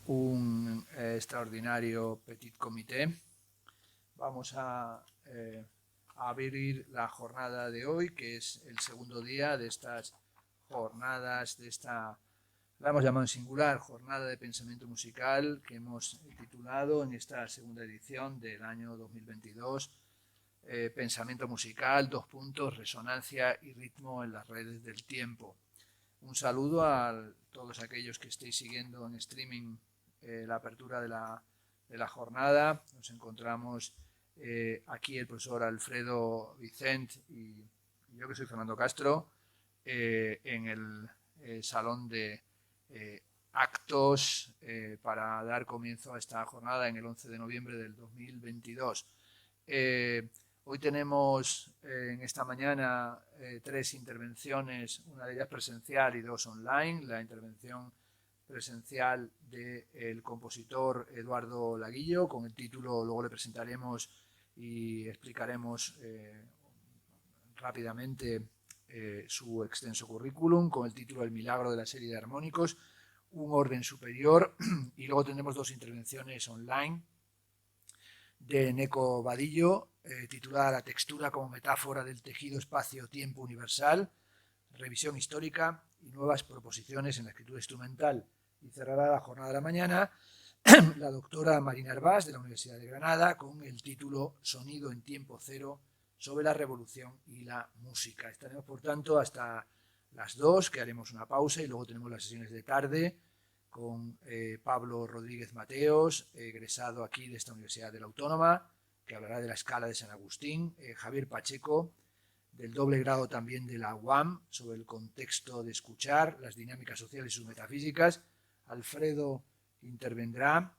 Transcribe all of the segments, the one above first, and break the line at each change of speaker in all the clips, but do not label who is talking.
un extraordinario petit comité. Vamos a abrir la jornada de hoy, que es el segundo día de estas jornadas, la hemos llamado en singular, Jornada de Pensamiento Musical, que hemos titulado en esta segunda edición del año 2022, Pensamiento Musical, : resonancia y ritmo en las redes del tiempo. Un saludo a todos aquellos que estéis siguiendo en streaming la apertura de la jornada. Nos encontramos aquí el profesor Alfredo Vicent y yo, que soy Fernando Castro, en el salón de actos para dar comienzo a esta jornada en el 11 de noviembre del 2022. Hoy tenemos en esta mañana 3 intervenciones, una de ellas presencial y 2 online. La intervención presencial del compositor Eduardo Laguillo, con el título, luego le presentaremos y explicaremos rápidamente su extenso currículum, con el título El milagro de la serie de armónicos, un orden superior. Y luego tendremos 2 intervenciones online de Neco Vadillo, titulada La textura como metáfora del tejido espacio-tiempo universal, revisión histórica y nuevas proposiciones en la escritura instrumental. Y cerrará la jornada de la mañana la doctora Marina Hervás, de la Universidad de Granada, con el título Sonido en tiempo cero, sobre la revolución y la música. Estaremos, por tanto, hasta las 2, que haremos una pausa, y luego tenemos las sesiones de tarde con Pablo Rodríguez Mateos, egresado aquí de esta Universidad de la Autónoma, que hablará de la escala de San Agustín, Javier Pacheco, del doble grado también de la UAM, sobre el contexto de escuchar, las dinámicas sociales y sus metafísicas. Alfredo intervendrá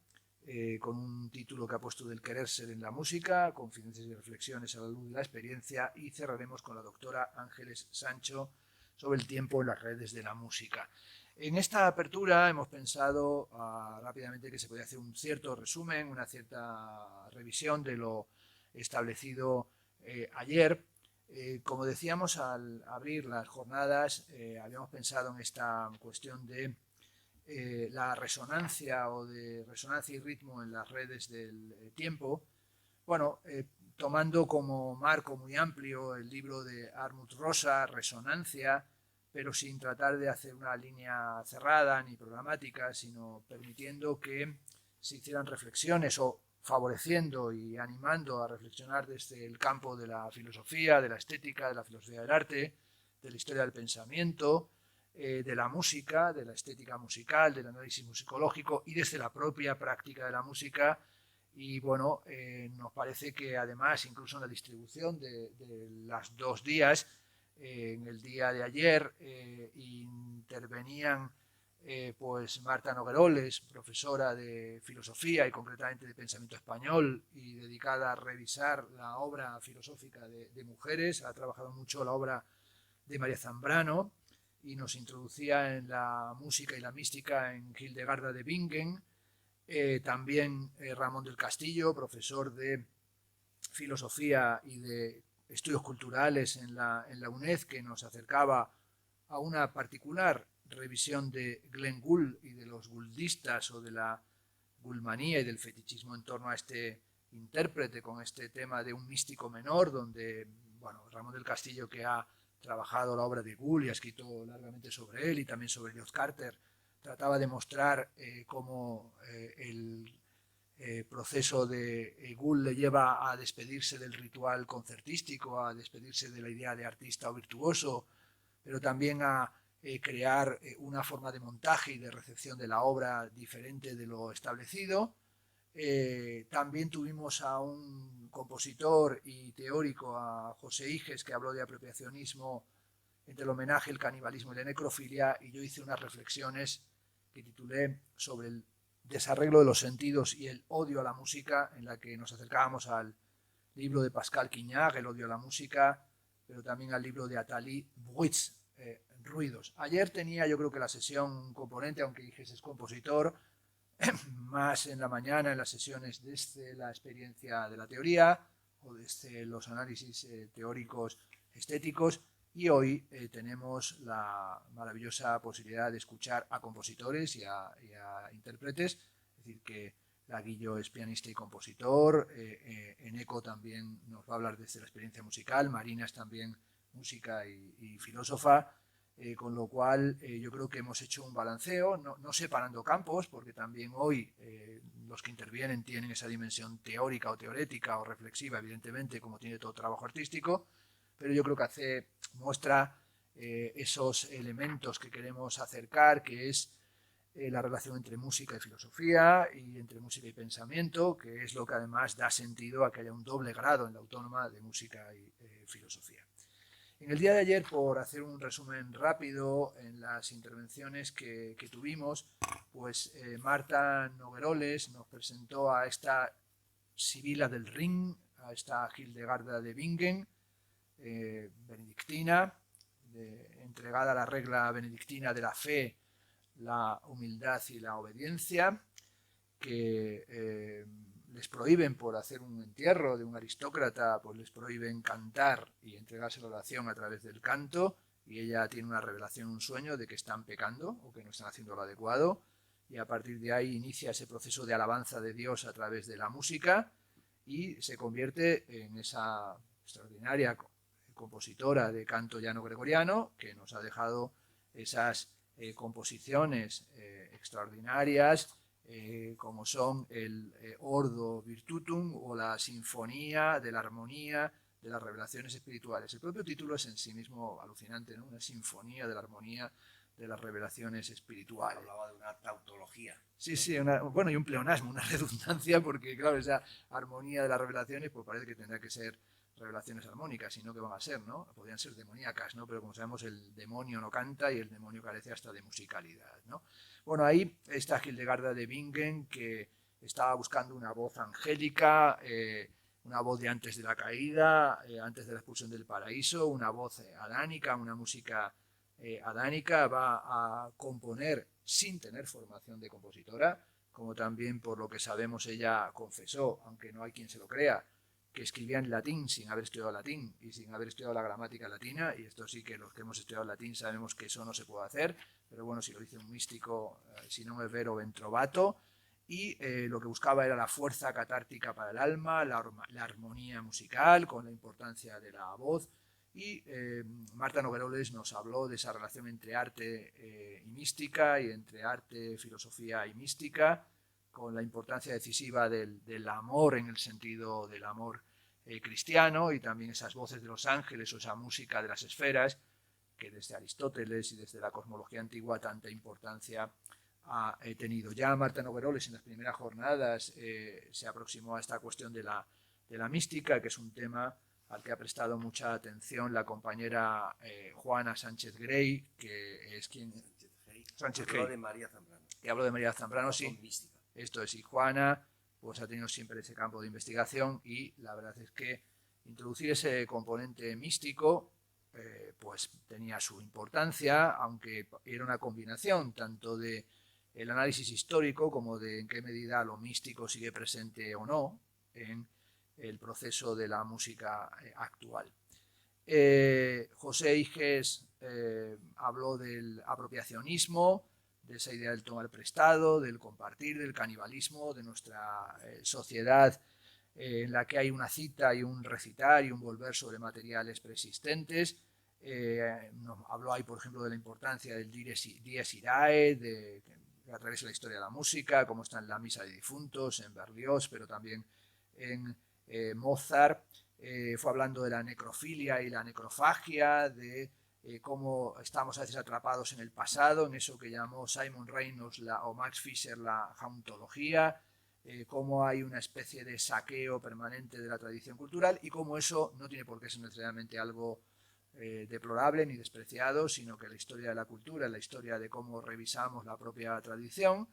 con un título que ha puesto del querer ser en la música, confidencias y reflexiones a la luz de la experiencia, y cerraremos con la doctora Ángeles Sancho sobre el tiempo en las redes de la música. En esta apertura hemos pensado rápidamente que se podía hacer un cierto resumen, una cierta revisión de lo establecido ayer. Como decíamos al abrir las jornadas, habíamos pensado en esta cuestión de la resonancia o de resonancia y ritmo en las redes del tiempo. Bueno, tomando como marco muy amplio el libro de Armut Rosa, Resonancia, pero sin tratar de hacer una línea cerrada ni programática, sino permitiendo que se hicieran reflexiones o favoreciendo y animando a reflexionar desde el campo de la filosofía, de la estética, de la filosofía del arte, de la historia del pensamiento, de la música, de la estética musical, del análisis musicológico y desde la propia práctica de la música. Y bueno, nos parece que además, incluso en la distribución de las 2 días, en el día de ayer intervenían pues Marta Nogueroles, profesora de filosofía y concretamente de pensamiento español, y dedicada a revisar la obra filosófica de mujeres. Ha trabajado mucho la obra de María Zambrano y nos introducía en la música y la mística en Hildegarda de Bingen. También Ramón del Castillo, profesor de filosofía y de estudios culturales en la UNED, que nos acercaba a una particular revisión de Glenn Gould y de los gouldistas, o de la Gouldmanía y del fetichismo en torno a este intérprete, con este tema de un místico menor, donde, bueno, Ramón del Castillo, que ha trabajado la obra de Gould y ha escrito largamente sobre él, y también sobre George Carter, trataba de mostrar cómo el proceso de Gould le lleva a despedirse del ritual concertístico, a despedirse de la idea de artista o virtuoso, pero también a crear una forma de montaje y de recepción de la obra diferente de lo establecido. También tuvimos a un compositor y teórico, a José Iges, que habló de apropiacionismo entre el homenaje, el canibalismo y la necrofilia, y yo hice unas reflexiones que titulé sobre el desarreglo de los sentidos y el odio a la música, en la que nos acercábamos al libro de Pascal Quignard, El odio a la música, pero también al libro de Athalie Bruits, Ruidos. Ayer tenía, yo creo que la sesión, un componente, aunque Iges es compositor, más en la mañana, en las sesiones desde la experiencia de la teoría o desde los análisis teóricos estéticos. Y hoy tenemos la maravillosa posibilidad de escuchar a compositores y a intérpretes. decir que Laguillo es pianista y compositor, Eneko también nos va a hablar desde la experiencia musical, Marina es también música y filósofa, con lo cual yo creo que hemos hecho un balanceo, no separando campos, porque también hoy los que intervienen tienen esa dimensión teórica o teorética o reflexiva, evidentemente, como tiene todo trabajo artístico, pero yo creo que muestra esos elementos que queremos acercar, que es la relación entre música y filosofía y entre música y pensamiento, que es lo que además da sentido a que haya un doble grado en la autónoma de música y filosofía. En el día de ayer, por hacer un resumen rápido en las intervenciones que tuvimos, pues Marta Nogueroles nos presentó a esta Sibila del Rin, a esta Hildegarda de Bingen, benedictina, entregada a la regla benedictina de la fe, la humildad y la obediencia, que les prohíben por hacer un entierro de un aristócrata, pues les prohíben cantar y entregarse la oración a través del canto, y ella tiene una revelación, un sueño de que están pecando o que no están haciendo lo adecuado, y a partir de ahí inicia ese proceso de alabanza de Dios a través de la música y se convierte en esa extraordinaria compositora de canto llano gregoriano que nos ha dejado esas composiciones extraordinarias como son el Ordo Virtutum o la Sinfonía de la Armonía de las Revelaciones Espirituales. El propio título es en sí mismo alucinante, ¿no? Una sinfonía de la armonía de las revelaciones espirituales.
Hablaba de una tautología.
Sí, sí, bueno, y un pleonasmo, una redundancia, porque claro, esa armonía de las revelaciones, pues parece que tendrá que ser revelaciones armónicas, sino que van a ser, ¿no? Podrían ser demoníacas, ¿no? Pero como sabemos, el demonio no canta y el demonio carece hasta de musicalidad, ¿no? Bueno, ahí está Hildegarda de Bingen, que estaba buscando una voz angélica, una voz de antes de la caída, antes de la expulsión del paraíso, una voz adánica, una música adánica, va a componer sin tener formación de compositora, como también por lo que sabemos ella confesó, aunque no hay quien se lo crea, que escribía en latín sin haber estudiado latín y sin haber estudiado la gramática latina, y esto sí que los que hemos estudiado latín sabemos que eso no se puede hacer, pero bueno, si lo dice un místico, si no es vero ventrovato, y lo que buscaba era la fuerza catártica para el alma, la armonía musical, con la importancia de la voz, y Marta Nogueroles nos habló de esa relación entre arte y mística, y entre arte, filosofía y mística, con la importancia decisiva del amor en el sentido del amor cristiano, y también esas voces de los ángeles o esa música de las esferas que desde Aristóteles y desde la cosmología antigua tanta importancia ha tenido. Ya Marta Nogueroles en las primeras jornadas se aproximó a esta cuestión de la mística, que es un tema al que ha prestado mucha atención la compañera Juana Sánchez Grey, que es quien...
Sánchez Grey. Habló de María Zambrano.
Que habló de María Zambrano, sí.
Mística.
Esto es, y Juana pues ha tenido siempre ese campo de investigación, y la verdad es que introducir ese componente místico pues tenía su importancia, aunque era una combinación tanto de el análisis histórico como de en qué medida lo místico sigue presente o no en el proceso de la música actual. José Iges habló del apropiacionismo, de esa idea del tomar prestado, del compartir, del canibalismo, de nuestra sociedad en la que hay una cita y un recitar y un volver sobre materiales preexistentes. Nos habló ahí, por ejemplo, de la importancia del Dies Irae, que atraviesa la historia de la música, como está en la Misa de Difuntos, en Berlioz, pero también en Mozart. Fue hablando de la necrofilia y la necrofagia, de cómo estamos a veces atrapados en el pasado, en eso que llamó Simon Reynolds o Max Fischer la jauntología, cómo hay una especie de saqueo permanente de la tradición cultural, y cómo eso no tiene por qué ser necesariamente algo deplorable ni despreciado, sino que la historia de la cultura es la historia de cómo revisamos la propia tradición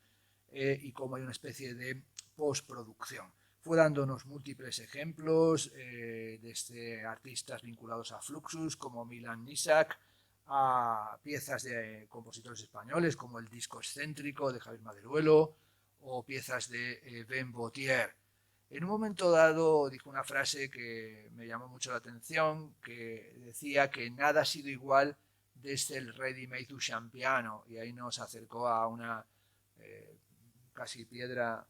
y cómo hay una especie de postproducción. Fue dándonos múltiples ejemplos, desde artistas vinculados a Fluxus, como Milan Nisak, a piezas de compositores españoles, como el disco excéntrico de Javier Maderuelo, o piezas de Ben Botier. En un momento dado dijo una frase que me llamó mucho la atención, que decía que nada ha sido igual desde el Ready-Made du Champiano, y ahí nos acercó a una casi piedra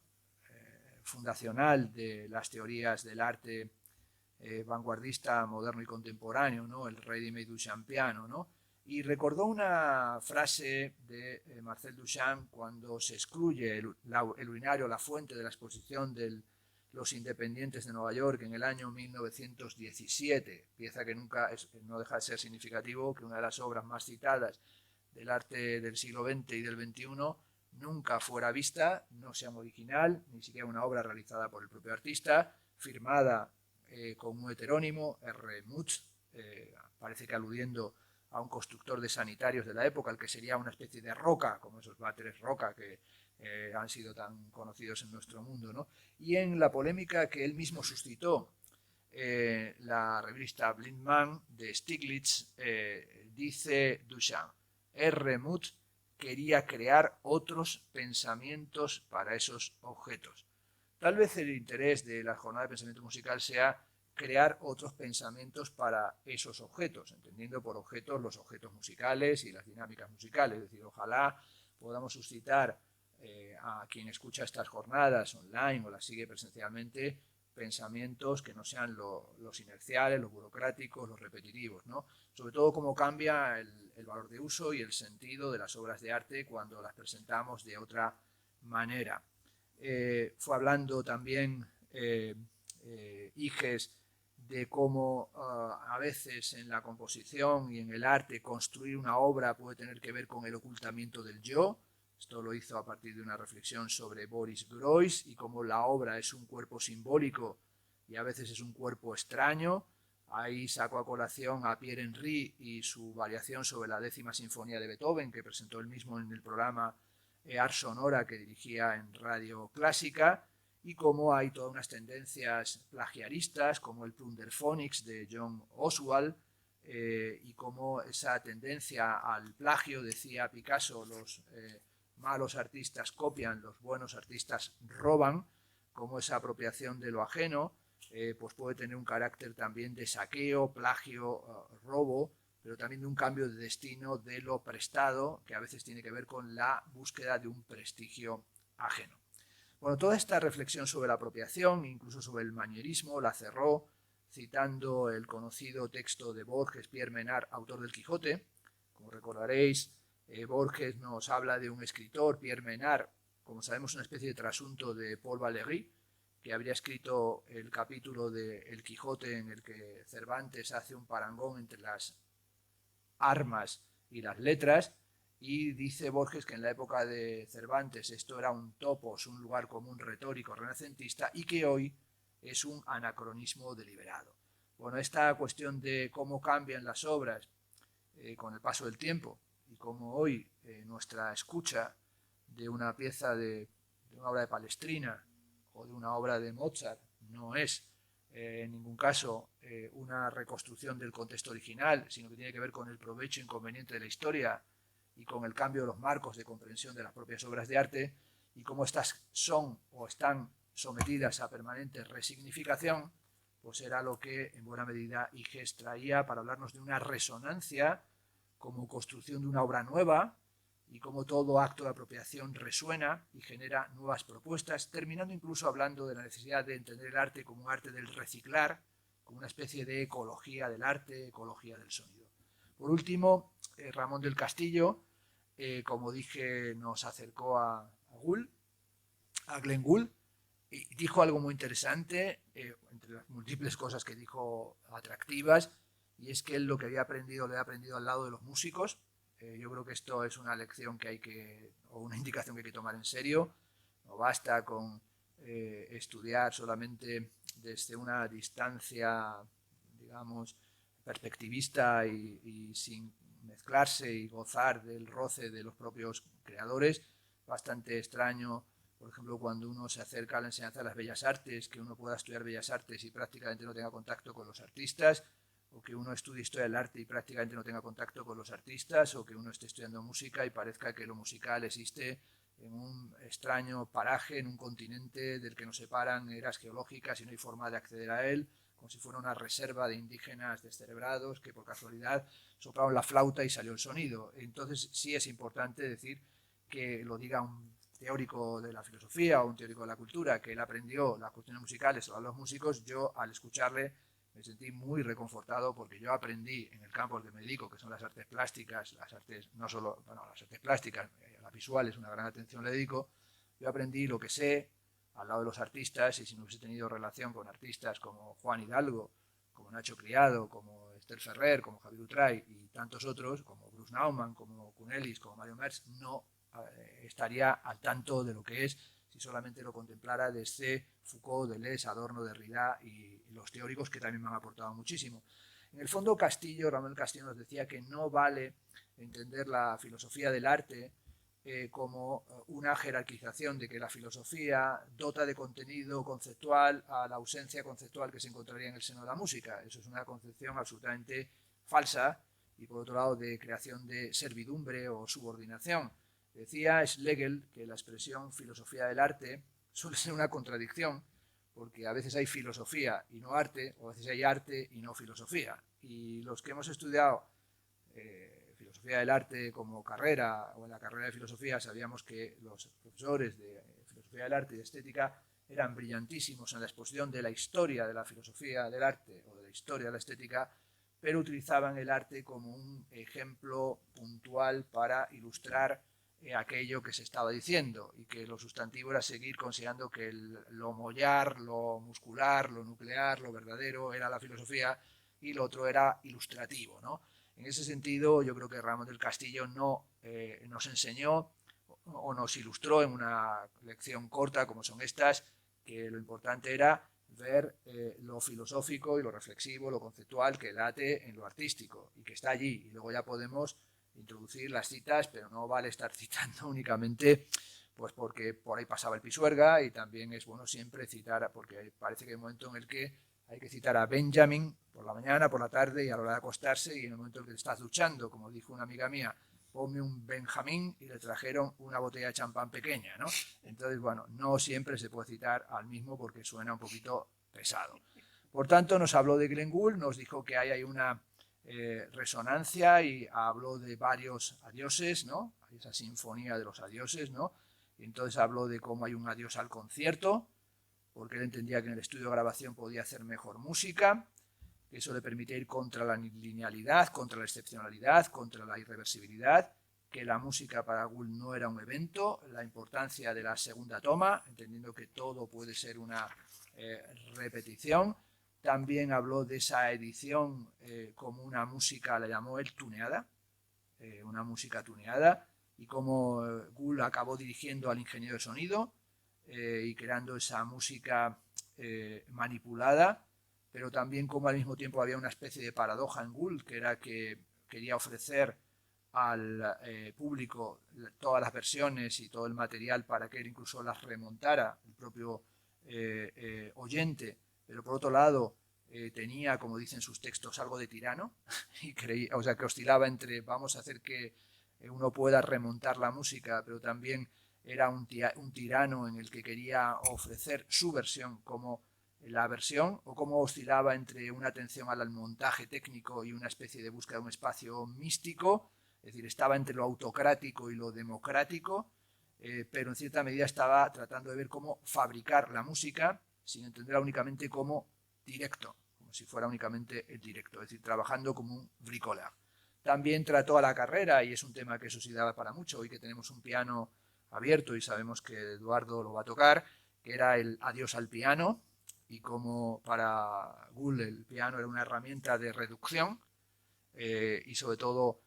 fundacional de las teorías del arte vanguardista, moderno y contemporáneo, ¿no? El ready-made duchampiano, ¿no? Y recordó una frase de Marcel Duchamp cuando se excluye el urinario, la fuente de la exposición de Los Independientes de Nueva York en el año 1917, pieza que nunca no deja de ser significativo, que una de las obras más citadas del arte del siglo XX y del XXI nunca fuera vista, no sea un original, ni siquiera una obra realizada por el propio artista, firmada con un heterónimo, R. Muth, parece que aludiendo a un constructor de sanitarios de la época, el que sería una especie de Roca, como esos váteres Roca que han sido tan conocidos en nuestro mundo, ¿no? Y en la polémica que él mismo suscitó, la revista Blind Man de Stiglitz, dice Duchamp, R. Muth quería crear otros pensamientos para esos objetos. Tal vez el interés de la jornada de pensamiento musical sea crear otros pensamientos para esos objetos, entendiendo por objetos los objetos musicales y las dinámicas musicales. Es decir, ojalá podamos suscitar a quien escucha estas jornadas online o las sigue presencialmente pensamientos que no sean los inerciales, los burocráticos, los repetitivos, ¿no? Sobre todo cómo cambia el valor de uso y el sentido de las obras de arte cuando las presentamos de otra manera. Fue hablando también Iges de cómo a veces en la composición y en el arte construir una obra puede tener que ver con el ocultamiento del yo. Esto lo hizo a partir de una reflexión sobre Boris Groys y cómo la obra es un cuerpo simbólico y a veces es un cuerpo extraño. Ahí saco a colación a Pierre Henry y su variación sobre la 10ª Sinfonía de Beethoven, que presentó él mismo en el programa Ars Sonora que dirigía en Radio Clásica, y cómo hay todas unas tendencias plagiaristas, como el Plunderphonics de John Oswald, y cómo esa tendencia al plagio, decía Picasso, los malos artistas copian, los buenos artistas roban, como esa apropiación de lo ajeno, pues puede tener un carácter también de saqueo, plagio, robo, pero también de un cambio de destino de lo prestado, que a veces tiene que ver con la búsqueda de un prestigio ajeno. Bueno, toda esta reflexión sobre la apropiación, incluso sobre el manierismo, la cerró citando el conocido texto de Borges, Pierre Menard, autor del Quijote. Como recordaréis, Borges nos habla de un escritor, Pierre Menard, como sabemos, una especie de trasunto de Paul Valéry, que habría escrito el capítulo de El Quijote en el que Cervantes hace un parangón entre las armas y las letras, y dice Borges que en la época de Cervantes esto era un topos, un lugar común retórico renacentista, y que hoy es un anacronismo deliberado. Bueno, esta cuestión de cómo cambian las obras con el paso del tiempo y cómo hoy nuestra escucha de una pieza de una obra de Palestrina o de una obra de Mozart no es en ningún caso una reconstrucción del contexto original, sino que tiene que ver con el provecho inconveniente de la historia y con el cambio de los marcos de comprensión de las propias obras de arte, y cómo estas son o están sometidas a permanente resignificación, pues era lo que en buena medida Iges traía para hablarnos de una resonancia como construcción de una obra nueva, y cómo todo acto de apropiación resuena y genera nuevas propuestas, terminando incluso hablando de la necesidad de entender el arte como un arte del reciclar, como una especie de ecología del arte, ecología del sonido. Por último, Ramón del Castillo, como dije, nos acercó a Glenn Gould, y dijo algo muy interesante, entre las múltiples cosas que dijo atractivas, y es que él lo que había aprendido lo había aprendido al lado de los músicos. Yo creo que esto es una lección o una indicación que hay que tomar en serio. No basta con estudiar solamente desde una distancia, digamos, perspectivista y sin mezclarse y gozar del roce de los propios creadores. Bastante extraño, por ejemplo, cuando uno se acerca a la enseñanza de las bellas artes, que uno pueda estudiar bellas artes y prácticamente no tenga contacto con los artistas, o que uno estudie historia del arte y prácticamente no tenga contacto con los artistas, o que uno esté estudiando música y parezca que lo musical existe en un extraño paraje, en un continente del que nos separan eras geológicas y no hay forma de acceder a él, como si fuera una reserva de indígenas descerebrados que por casualidad soplaron la flauta y salió el sonido. Entonces sí es importante decir que lo diga un teórico de la filosofía o un teórico de la cultura, que él aprendió las cuestiones musicales a los músicos, yo al escucharle me sentí muy reconfortado porque yo aprendí en el campo al que me dedico, que son las artes plásticas, las artes, no solo, bueno, las artes plásticas, las visuales, una gran atención le dedico, yo aprendí lo que sé al lado de los artistas, y si no hubiese tenido relación con artistas como Juan Hidalgo, como Nacho Criado, como Esther Ferrer, como Javier Utray y tantos otros, como Bruce Nauman, como Cunelis, como Mario Merz, no estaría al tanto de lo que es si solamente lo contemplara desde Foucault, Deleuze, Adorno, Derrida y los teóricos que también me han aportado muchísimo. En el fondo, Ramón Castillo nos decía que no vale entender la filosofía del arte como una jerarquización de que la filosofía dota de contenido conceptual a la ausencia conceptual que se encontraría en el seno de la música. Eso es una concepción absolutamente falsa y, por otro lado, de creación de servidumbre o subordinación. Decía Schlegel que la expresión filosofía del arte suele ser una contradicción, porque a veces hay filosofía y no arte, o a veces hay arte y no filosofía. Y los que hemos estudiado filosofía del arte como carrera, o en la carrera de filosofía, sabíamos que los profesores de filosofía del arte y de estética eran brillantísimos en la exposición de la historia de la filosofía del arte o de la historia de la estética, pero utilizaban el arte como un ejemplo puntual para ilustrar aquello que se estaba diciendo, y que lo sustantivo era seguir considerando que lo mollar, lo muscular, lo nuclear, lo verdadero era la filosofía y lo otro era ilustrativo, ¿no? En ese sentido, yo creo que Ramón del Castillo no nos enseñó o nos ilustró en una lección corta como son estas, que lo importante era ver lo filosófico y lo reflexivo, lo conceptual que late en lo artístico y que está allí, y luego ya podemos introducir las citas, pero no vale estar citando únicamente pues porque por ahí pasaba el Pisuerga, y también es bueno siempre citar, porque parece que hay un momento en el que hay que citar a Benjamin por la mañana, por la tarde y a la hora de acostarse, y en el momento en el que estás duchando, como dijo una amiga mía, ponme un Benjamín, y le trajeron una botella de champán pequeña, ¿no? Entonces, bueno, no siempre se puede citar al mismo porque suena un poquito pesado. Por tanto, nos habló de Glenn Gould, nos dijo que hay una resonancia, y habló de varios adioses, ¿no? Esa sinfonía de los adioses, ¿no? Y entonces habló de cómo hay un adiós al concierto, porque él entendía que en el estudio de grabación podía hacer mejor música, que eso le permitía ir contra la linealidad, contra la excepcionalidad, contra la irreversibilidad, que la música para Gould no era un evento, la importancia de la segunda toma, entendiendo que todo puede ser una repetición. También habló de esa edición como una música, la llamó él tuneada, una música tuneada, y cómo Gould acabó dirigiendo al ingeniero de sonido y creando esa música manipulada, pero también como al mismo tiempo había una especie de paradoja en Gould, que era que quería ofrecer al público todas las versiones y todo el material para que él incluso las remontara, el propio oyente, pero por otro lado tenía, como dicen sus textos, algo de tirano, y creía, o sea, que oscilaba entre vamos a hacer que uno pueda remontar la música, pero también era un tirano en el que quería ofrecer su versión como la versión, o cómo oscilaba entre una atención al montaje técnico y una especie de búsqueda de un espacio místico, es decir, estaba entre lo autocrático y lo democrático, pero en cierta medida estaba tratando de ver cómo fabricar la música sin entenderla únicamente como directo, como si fuera únicamente el directo, es decir, trabajando como un bricoleur. También trató a la carrera, y es un tema que eso sí daba para mucho, hoy que tenemos un piano abierto y sabemos que Eduardo lo va a tocar, que era el adiós al piano, y como para Gould el piano era una herramienta de reducción, y sobre todo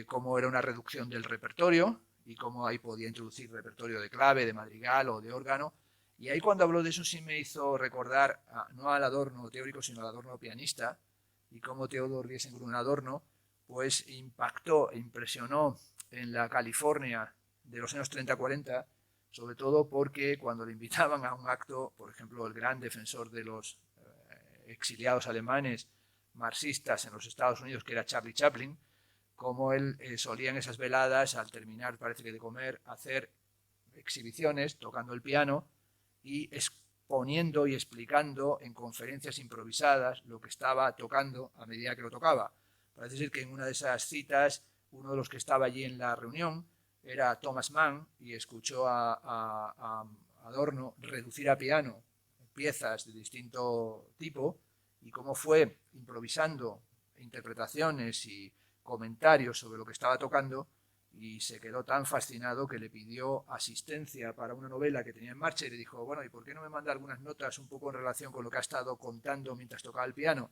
cómo era una reducción del repertorio, y cómo ahí podía introducir repertorio de clave, de madrigal o de órgano. Y ahí cuando habló de eso sí me hizo recordar no al Adorno teórico, sino al Adorno pianista, y cómo Theodor Riesengrün Adorno pues impactó e impresionó en la California de los años 30-40, sobre todo porque cuando le invitaban a un acto, por ejemplo, el gran defensor de los exiliados alemanes marxistas en los Estados Unidos, que era Charlie Chaplin, como él solía en esas veladas, al terminar, parece que de comer, hacer exhibiciones tocando el piano y exponiendo y explicando en conferencias improvisadas lo que estaba tocando a medida que lo tocaba. Parece ser que en una de esas citas, uno de los que estaba allí en la reunión era Thomas Mann y escuchó a Adorno reducir a piano piezas de distinto tipo y cómo fue improvisando interpretaciones y comentarios sobre lo que estaba tocando, y se quedó tan fascinado que le pidió asistencia para una novela que tenía en marcha y le dijo, bueno, ¿y por qué no me manda algunas notas un poco en relación con lo que ha estado contando mientras tocaba el piano?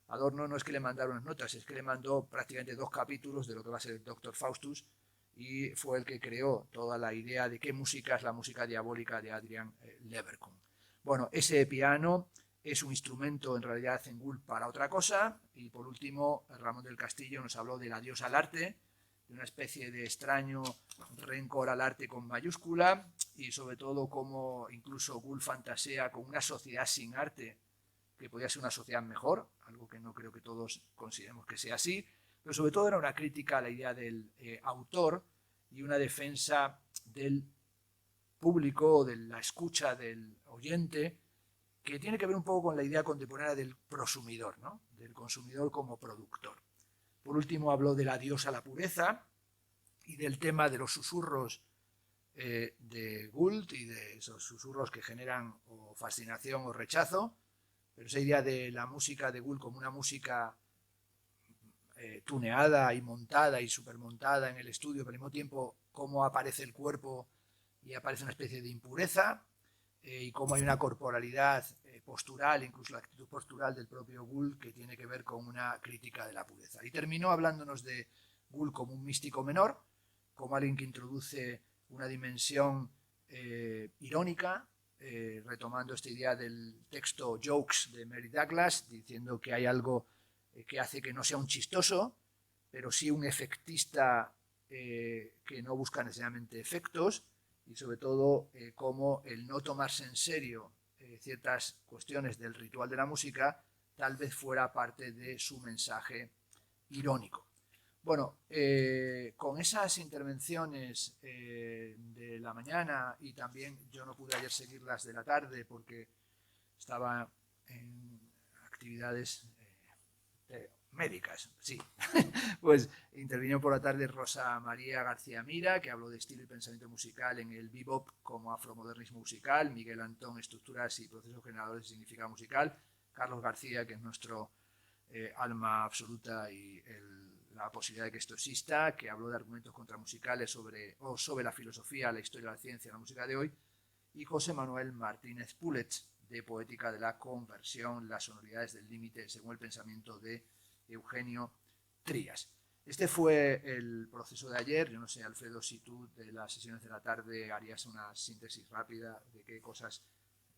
Adorno no es que le mandara unas notas, es que le mandó prácticamente 2 capítulos de lo que va a ser el Doctor Faustus, y fue el que creó toda la idea de qué música es la música diabólica de Adrian Leverkühn. Bueno, ese piano es un instrumento en realidad en Gould para otra cosa. Y por último, Ramón del Castillo nos habló del adiós al arte, de una especie de extraño rencor al arte con mayúscula, y sobre todo cómo incluso Gould fantasea con una sociedad sin arte que podía ser una sociedad mejor, algo que no creo que todos consideremos que sea así, pero sobre todo era una crítica a la idea del autor y una defensa del público, de la escucha del oyente, que tiene que ver un poco con la idea contemporánea del prosumidor, ¿no? Del consumidor como productor. Por último, habló del adiós a la pureza y del tema de los susurros de Gould y de esos susurros que generan o fascinación o rechazo, pero esa idea de la música de Gould como una música tuneada y montada y supermontada en el estudio, pero al mismo tiempo cómo aparece el cuerpo y aparece una especie de impureza, y cómo hay una corporalidad postural, incluso la actitud postural del propio Gould, que tiene que ver con una crítica de la pureza. Y terminó hablándonos de Gould como un místico menor, como alguien que introduce una dimensión irónica, retomando esta idea del texto Jokes de Mary Douglas, diciendo que hay algo que hace que no sea un chistoso, pero sí un efectista que no busca necesariamente efectos, y sobre todo cómo el no tomarse en serio ciertas cuestiones del ritual de la música tal vez fuera parte de su mensaje irónico. Bueno, con esas intervenciones de la mañana, y también yo no pude ayer seguirlas de la tarde porque estaba en actividades médicas, sí. Pues intervino por la tarde Rosa María García Mira, que habló de estilo y pensamiento musical en el bebop como afromodernismo musical, Miguel Antón, estructuras y procesos generadores de significado musical, Carlos García, que es nuestro alma absoluta y la posibilidad de que esto exista, que habló de argumentos contramusicales sobre la filosofía, la historia, la ciencia, la música de hoy, y José Manuel Martínez Púlech, de Poética de la Conversión, las sonoridades del límite, según el pensamiento de Eugenio Trías. Este fue el proceso de ayer. Yo no sé, Alfredo, si tú de las sesiones de la tarde harías una síntesis rápida de qué cosas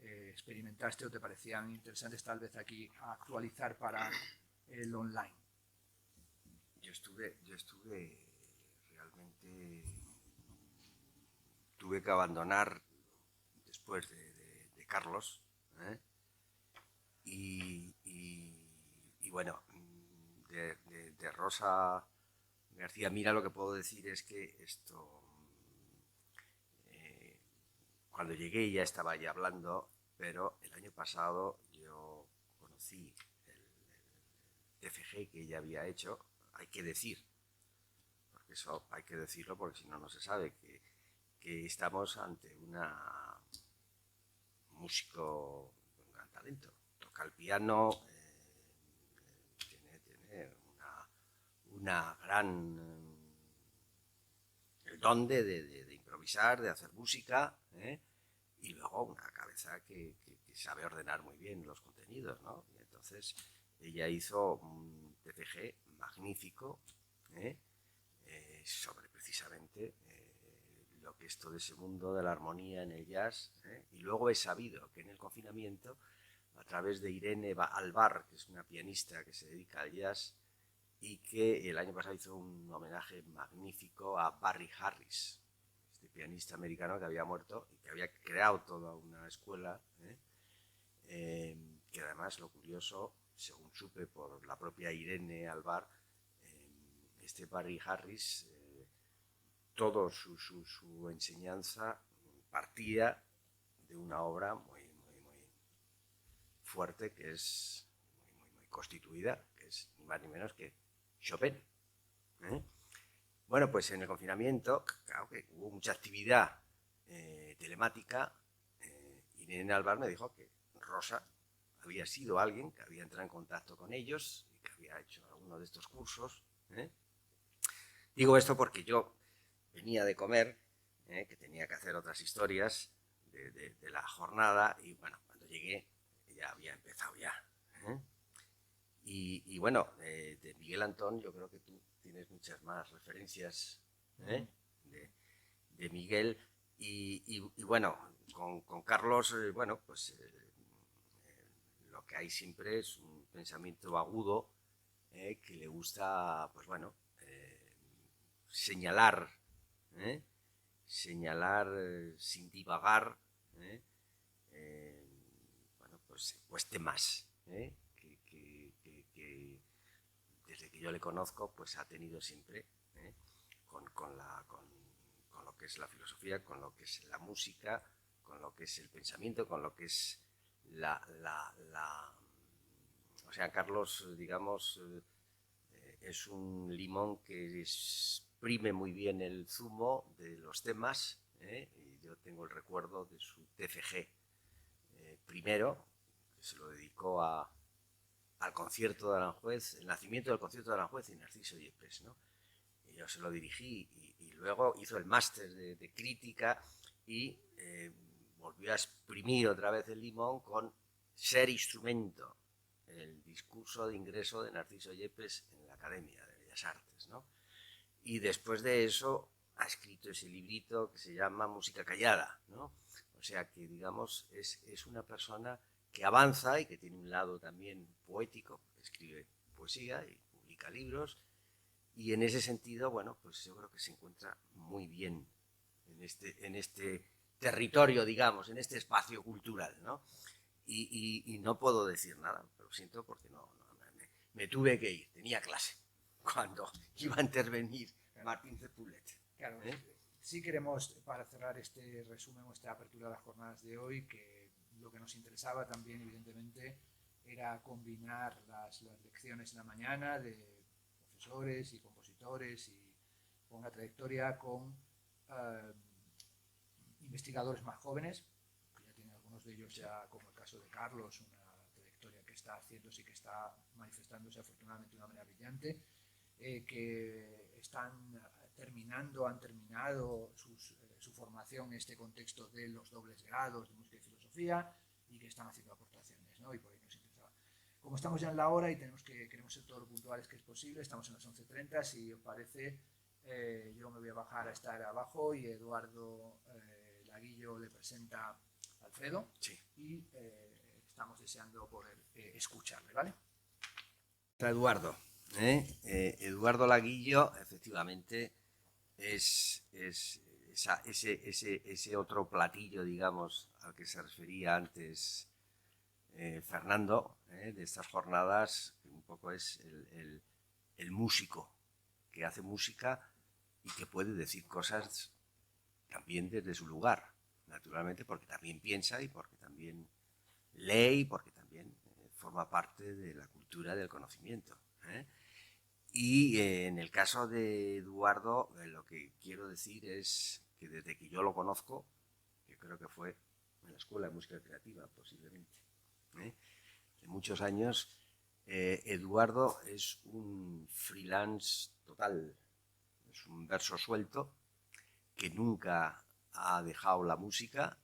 experimentaste o te parecían interesantes tal vez aquí a actualizar para el online.
Yo estuve realmente, tuve que abandonar después de Carlos, ¿eh? Y bueno, de Rosa García Mira lo que puedo decir es que esto, cuando llegué ya estaba ya hablando, pero el año pasado yo conocí el TFG que ella había hecho, hay que decir, porque eso hay que decirlo porque si no, no se sabe, que estamos ante un músico con gran talento, toca el piano, tiene una gran el don de improvisar, de hacer música, y luego una cabeza que sabe ordenar muy bien los contenidos, ¿no? Y entonces ella hizo un TFG magnífico sobre precisamente lo que es todo ese mundo de la armonía en el jazz, y luego he sabido que en el confinamiento, a través de Irene Alvar, que es una pianista que se dedica al jazz, y que el año pasado hizo un homenaje magnífico a Barry Harris, este pianista americano que había muerto y que había creado toda una escuela, que además, lo curioso, según supe por la propia Irene Alvar, este Barry Harris, toda su enseñanza partía de una obra muy fuerte, que es muy constituida, que es ni más ni menos que Chopin, Bueno, pues en el confinamiento, claro que hubo mucha actividad telemática. Irene Alvar me dijo que Rosa había sido alguien que había entrado en contacto con ellos y que había hecho alguno de estos cursos. Digo esto porque yo venía de comer, que tenía que hacer otras historias de la jornada, y bueno, cuando llegué ya había empezado ya. Y bueno, de Miguel Antón yo creo que tú tienes muchas más referencias de Miguel, y bueno, con Carlos, bueno, pues lo que hay siempre es un pensamiento agudo, que le gusta, pues bueno, señalar, sin divagar, bueno, pues temas, que desde que yo le conozco, pues ha tenido siempre, con lo que es la filosofía, con lo que es la música, con lo que es el pensamiento, con lo que es o sea, Carlos, digamos, es un limón que exprime muy bien el zumo de los temas, y yo tengo el recuerdo de su TFG primero, que se lo dedicó al concierto de Aranjuez, el nacimiento del concierto de Aranjuez y Narciso Yepes, ¿no? Y yo se lo dirigí, y luego hizo el máster de crítica, y volvió a exprimir otra vez el limón con Ser instrumento, el discurso de ingreso de Narciso Yepes en la Academia de Bellas Artes, ¿no? Y después de eso ha escrito ese librito que se llama Música Callada, ¿no? O sea que, digamos, es una persona que avanza y que tiene un lado también poético, escribe poesía y publica libros, y en ese sentido, bueno, pues yo creo que se encuentra muy bien en este territorio, digamos, en este espacio cultural, ¿no? Y no puedo decir nada, lo siento, porque me tuve que ir, tenía clase cuando iba a intervenir Martín Cepulet.
Claro, sí queremos, para cerrar este resumen o esta apertura de las jornadas de hoy, que lo que nos interesaba también, evidentemente, era combinar las lecciones en la mañana de profesores y compositores y con una trayectoria con investigadores más jóvenes, que ya tienen algunos de ellos ya, como el caso de Carlos, una trayectoria que está haciéndose y que está manifestándose afortunadamente de una manera brillante, que han terminado su formación en este contexto de los dobles grados de música y filosofía, y que están haciendo aportaciones, ¿no? Y por ahí nos interesaba. Como estamos ya en la hora y queremos ser todo lo puntuales que es posible, estamos en las 11:30, si os parece, yo me voy a bajar a estar abajo, y Eduardo Laguillo le presenta a Alfredo,
sí.
Y estamos deseando poder escucharle, ¿vale?
Eduardo. Eduardo Laguillo, efectivamente, es ese otro platillo, digamos, al que se refería antes Fernando, de estas jornadas, que un poco es el músico que hace música y que puede decir cosas también desde su lugar, naturalmente, porque también piensa y porque también lee y porque también forma parte de la cultura del conocimiento. Y en el caso de Eduardo, lo que quiero decir es que desde que yo lo conozco, que creo que fue en la Escuela de Música Creativa posiblemente, de muchos años, Eduardo es un freelance total, es un verso suelto que nunca ha dejado la música,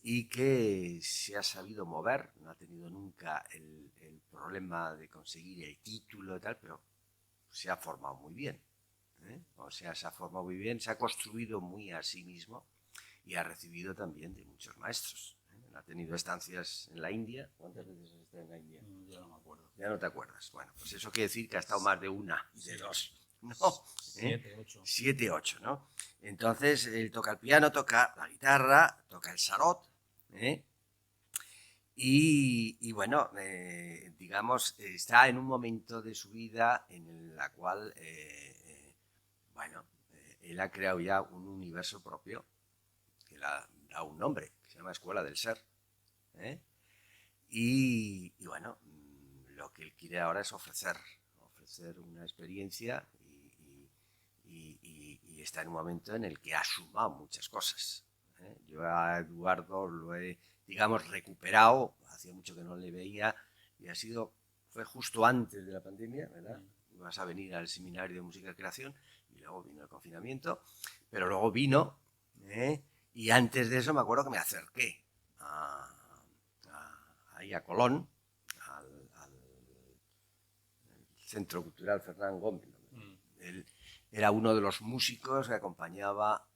y que se ha sabido mover, no ha tenido nunca el problema de conseguir el título y tal, pero se ha formado muy bien. O sea, se ha formado muy bien, se ha construido muy a sí mismo y ha recibido también de muchos maestros. Ha tenido estancias en la India. ¿Cuántas veces has estado en la India?
Ya no me acuerdo.
Ya no te acuerdas. Bueno, pues eso quiere decir que ha estado más de una, de dos. ¿No?
7, 8.
7, 8, ¿no? Entonces, él toca el piano, toca la guitarra, toca el sarot, y bueno, digamos, está en un momento de su vida en la cual, bueno, él ha creado ya un universo propio que le ha dado un nombre, que se llama Escuela del Ser. Y bueno, lo que él quiere ahora es ofrecer una experiencia y está en un momento en el que ha sumado muchas cosas. Yo a Eduardo lo he, digamos, recuperado, hacía mucho que no le veía y fue justo antes de la pandemia, ¿verdad? Ibas a venir al seminario de música y creación y luego vino el confinamiento, pero luego vino, y antes de eso me acuerdo que me acerqué ahí a Colón, al Centro Cultural Fernán Gómez. Él era uno de los músicos que acompañaba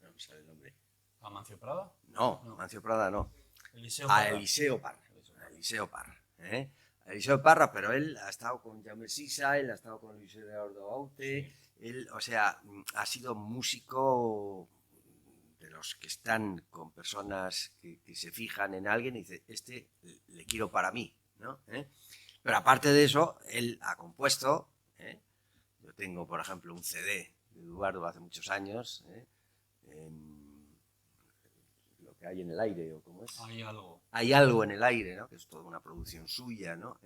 no me sale el nombre.
¿A Mancio Prada?
No, Mancio Prada no.
Eliseo
A
Parra.
Eliseo Parra. Eliseo Parra, pero él ha estado con Jaume Sisa, él ha estado con Luis Eduardo Aute, él, o sea, ha sido músico de los que están con personas que se fijan en alguien y dice, este le quiero para mí, ¿no? Pero aparte de eso, él ha compuesto, yo tengo, por ejemplo, un CD de Eduardo hace muchos años, lo que hay en el aire, o cómo es.
Hay algo.
Hay algo en el aire, ¿no? Que es toda una producción suya, ¿no?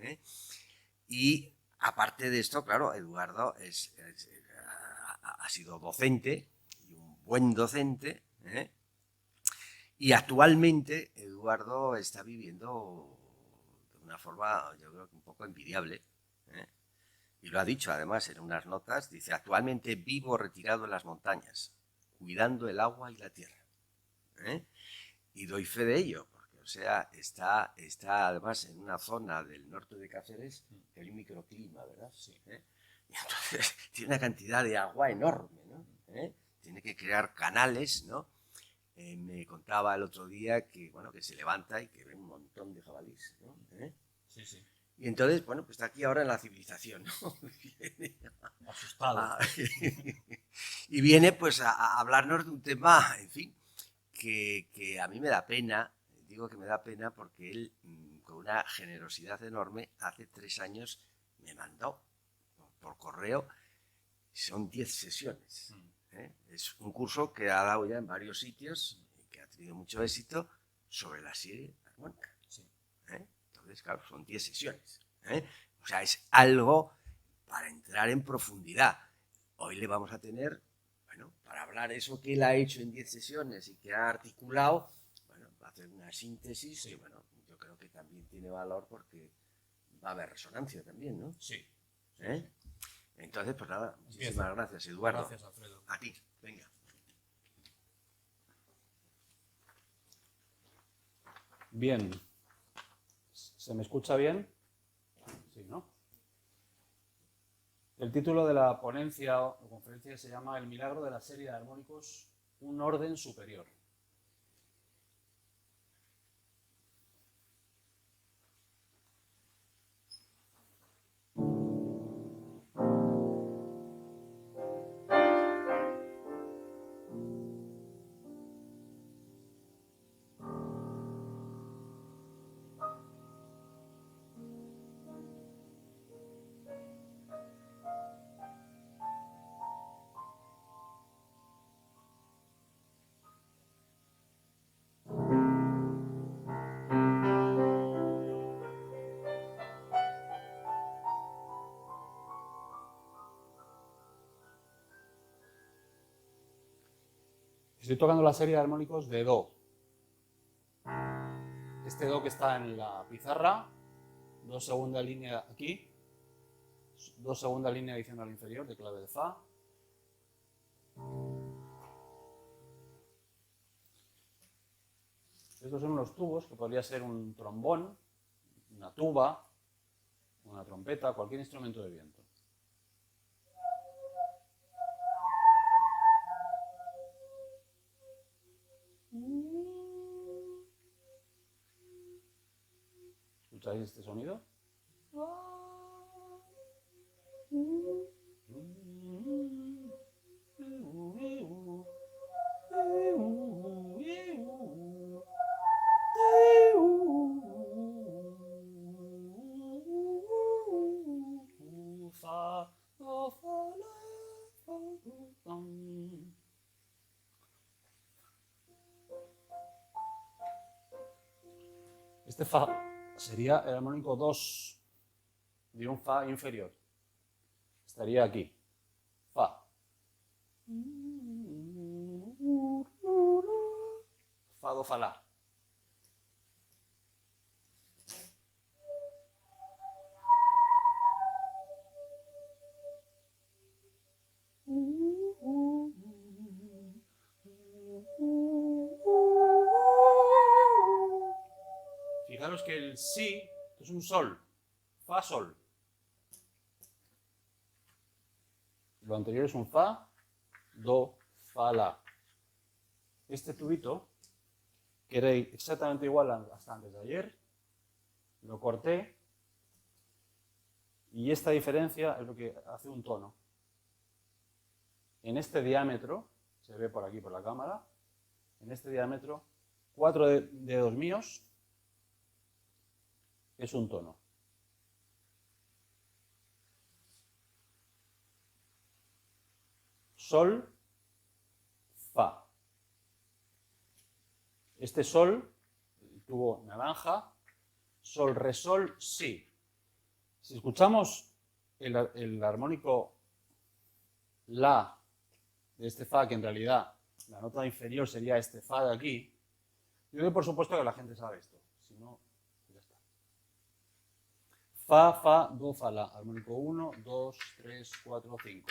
Y aparte de esto, claro, Eduardo ha sido docente, y un buen docente, y actualmente Eduardo está viviendo de una forma, yo creo que un poco envidiable, y lo ha dicho además en unas notas, dice, actualmente vivo retirado en las montañas, cuidando el agua y la tierra, y doy fe de ello, porque o sea, está además en una zona del norte de Cáceres que hay un microclima, ¿verdad?
Sí.
Y entonces tiene una cantidad de agua enorme, ¿no? Tiene que crear canales, ¿no? Me contaba el otro día que, bueno, que se levanta y que ve un montón de jabalís, ¿no?
Sí, sí.
Y entonces, bueno, pues está aquí ahora en la civilización, ¿no?
Asustado.
Y viene pues a hablarnos de un tema, en fin, que a mí me da pena, digo que me da pena porque él, con una generosidad enorme, hace 3 años me mandó por correo, son 10 sesiones. Es un curso que ha dado ya en varios sitios y que ha tenido mucho éxito sobre la serie armónica.
Sí.
Entonces, claro, son 10 sesiones. O sea, es algo para entrar en profundidad. Hoy le vamos a tener, bueno, para hablar eso que él ha hecho en 10 sesiones y que ha articulado, bueno, va a hacer una síntesis que, bueno, yo creo que también tiene valor porque va a haber resonancia también, ¿no?
Sí.
Entonces, pues nada, muchísimas gracias, Eduardo.
Gracias, Alfredo.
A ti, venga.
Bien. ¿Se me escucha bien? Sí, ¿no? El título de la ponencia o conferencia se llama El milagro de la serie de armónicos, un orden superior. Estoy tocando la serie de armónicos de Do. Este Do que está en la pizarra, 2 segunda línea aquí, 2 segunda línea adicional inferior de clave de Fa. Estos son unos tubos que podría ser un trombón, una tuba, una trompeta, cualquier instrumento de viento. ¿Escucháis este sonido? Este Fa sería el armónico 2 de un Fa inferior. estaría aquí. Fa. Fa, do, fa, la. Fijaros que el si es un sol. Fa, sol. Lo anterior es un fa, do, fa, la. Este tubito, que era exactamente igual hasta antes de ayer, lo corté y esta diferencia es lo que hace un tono. En este diámetro, se ve por aquí por la cámara, en este diámetro, 4 dedos míos es un tono. Sol, fa. Este sol, el tubo naranja, sol, re, sol, si. Si escuchamos el armónico la de este fa, que en realidad la nota inferior sería este fa de aquí, yo doy por supuesto que la gente sabe esto. Si no, ya está. Fa, fa, do, fa, la. Armónico 1, 2, 3, 4, 5.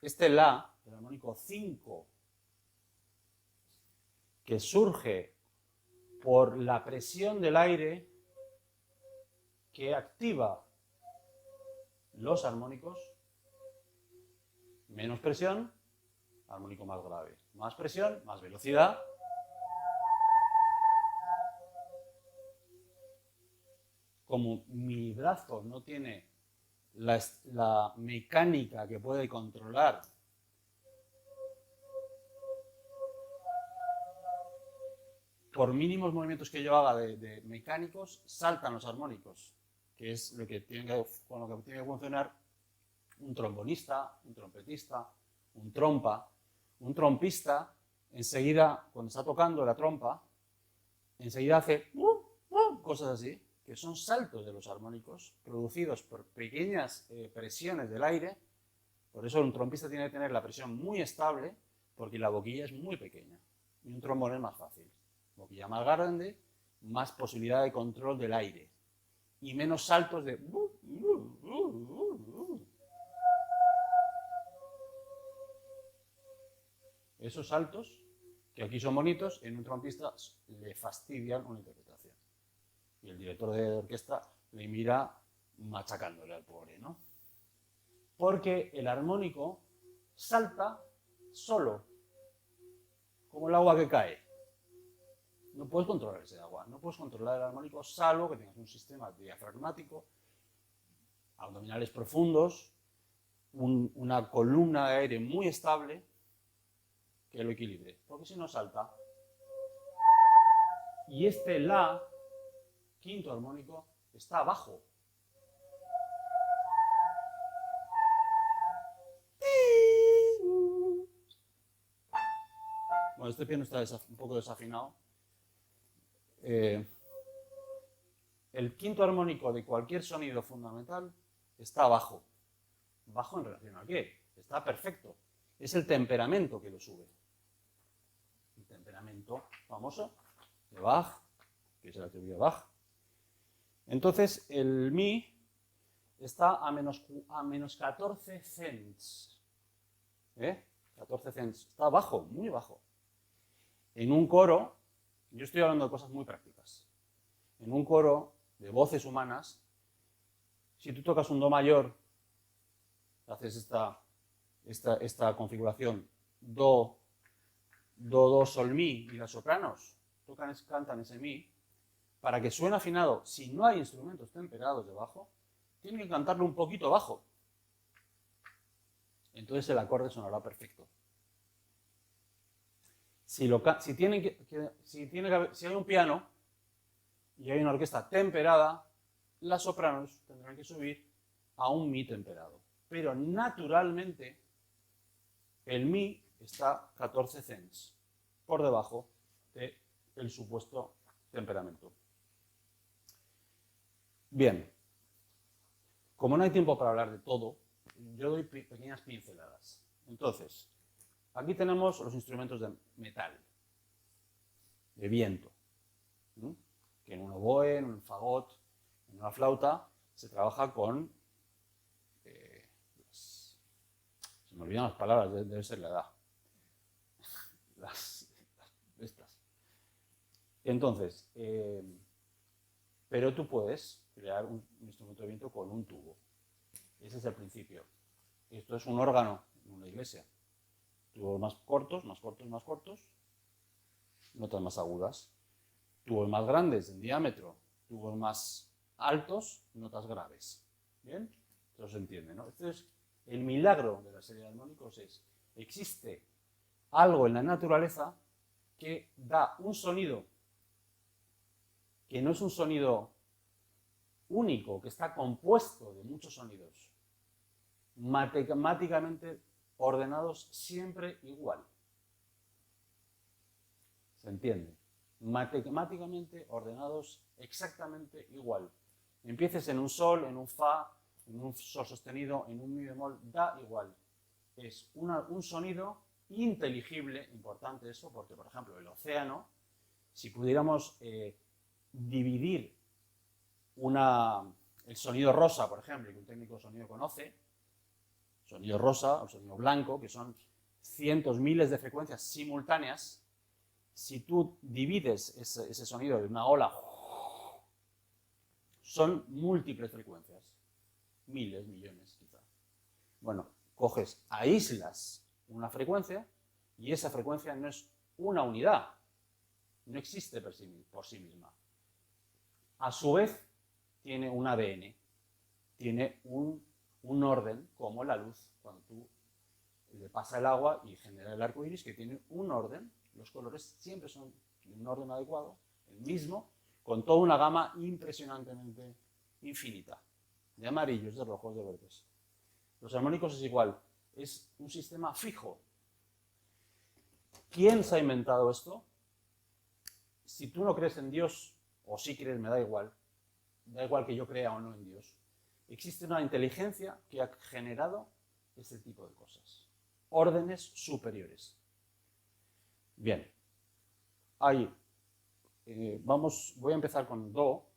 Este la, el armónico 5, que surge por la presión del aire que activa los armónicos, menos presión, armónico más grave. Más presión, más velocidad. Como mi brazo no tiene la mecánica que puede controlar por mínimos movimientos que yo haga de mecánicos, saltan los armónicos, que es lo que con lo que tiene que funcionar un trombonista, un trompetista, un trompa. Un trompista, enseguida, cuando está tocando la trompa, enseguida hace cosas así, que son saltos de los armónicos producidos por pequeñas presiones del aire. Por eso un trompista tiene que tener la presión muy estable, porque la boquilla es muy pequeña. Y un trombón es más fácil. Boquilla más grande, más posibilidad de control del aire. Y menos saltos de... Esos saltos, que aquí son bonitos, en un trompista le fastidian una interpretación. Y el director de orquesta le mira machacándole al pobre, ¿no? Porque el armónico salta solo, como el agua que cae. No puedes controlar ese agua, no puedes controlar el armónico, salvo que tengas un sistema diafragmático, abdominales profundos, una columna de aire muy estable que lo equilibre, porque si no salta. Y este la, quinto armónico, está abajo. Bueno, este piano está un poco desafinado. El quinto armónico de cualquier sonido fundamental está abajo. ¿Bajo en relación a qué? Está perfecto. Es el temperamento que lo sube. El temperamento famoso de Bach, que es la teoría de Bach. Entonces, el mi está a menos 14 cents. 14 cents. Está bajo, muy bajo. En un coro, yo estoy hablando de cosas muy prácticas. En un coro de voces humanas, si tú tocas un do mayor, haces esta configuración do, sol, mi, y las sopranos cantan ese mi, para que suene afinado, si no hay instrumentos temperados debajo, tienen que cantarlo un poquito bajo. Entonces el acorde sonará perfecto. Si hay un piano y hay una orquesta temperada, las sopranos tendrán que subir a un mi temperado. Pero naturalmente el mi está 14 cents por debajo del supuesto temperamento. Bien, como no hay tiempo para hablar de todo, yo doy pequeñas pinceladas. Entonces, aquí tenemos los instrumentos de metal, de viento, ¿no? Que en un oboe, en un fagot, en una flauta, se trabaja con... se me olvidan las palabras, debe ser la edad. Estas. Entonces, pero tú puedes crear un instrumento de viento con un tubo. Ese es el principio. Esto es un órgano en una iglesia. Tubos más cortos, más cortos, más cortos. Notas más agudas. Tubos más grandes en diámetro. Tubos más altos, notas graves. ¿Bien? Eso se entiende, ¿no? Entonces, el milagro de la serie de armónicos es, existe algo en la naturaleza que da un sonido que no es un sonido único, que está compuesto de muchos sonidos, matemáticamente ordenados siempre igual. ¿Se entiende? Matemáticamente ordenados exactamente igual. Empieces en un sol, en un fa, en un sol sostenido, en un mi bemol, da igual. Es un sonido inteligible, importante eso, porque por ejemplo el océano, si pudiéramos dividir el sonido rosa, por ejemplo, que un técnico de sonido conoce, sonido rosa o sonido blanco, que son cientos, miles de frecuencias simultáneas, si tú divides ese sonido de una ola, son múltiples frecuencias, miles, millones quizá. Bueno, coges, aíslas una frecuencia y esa frecuencia no es una unidad, no existe por sí misma. A su vez, tiene un ADN, tiene un orden, como la luz, cuando tú le pasa el agua y genera el arco iris, que tiene un orden, los colores siempre son de un orden adecuado, el mismo, con toda una gama impresionantemente infinita, de amarillos, de rojos, de verdes. Los armónicos es igual, es un sistema fijo. ¿Quién se ha inventado esto? Si tú no crees en Dios, o si crees, me da igual que yo crea o no en Dios, existe una inteligencia que ha generado este tipo de cosas. Órdenes superiores. Bien. Ahí. Voy a empezar con Do.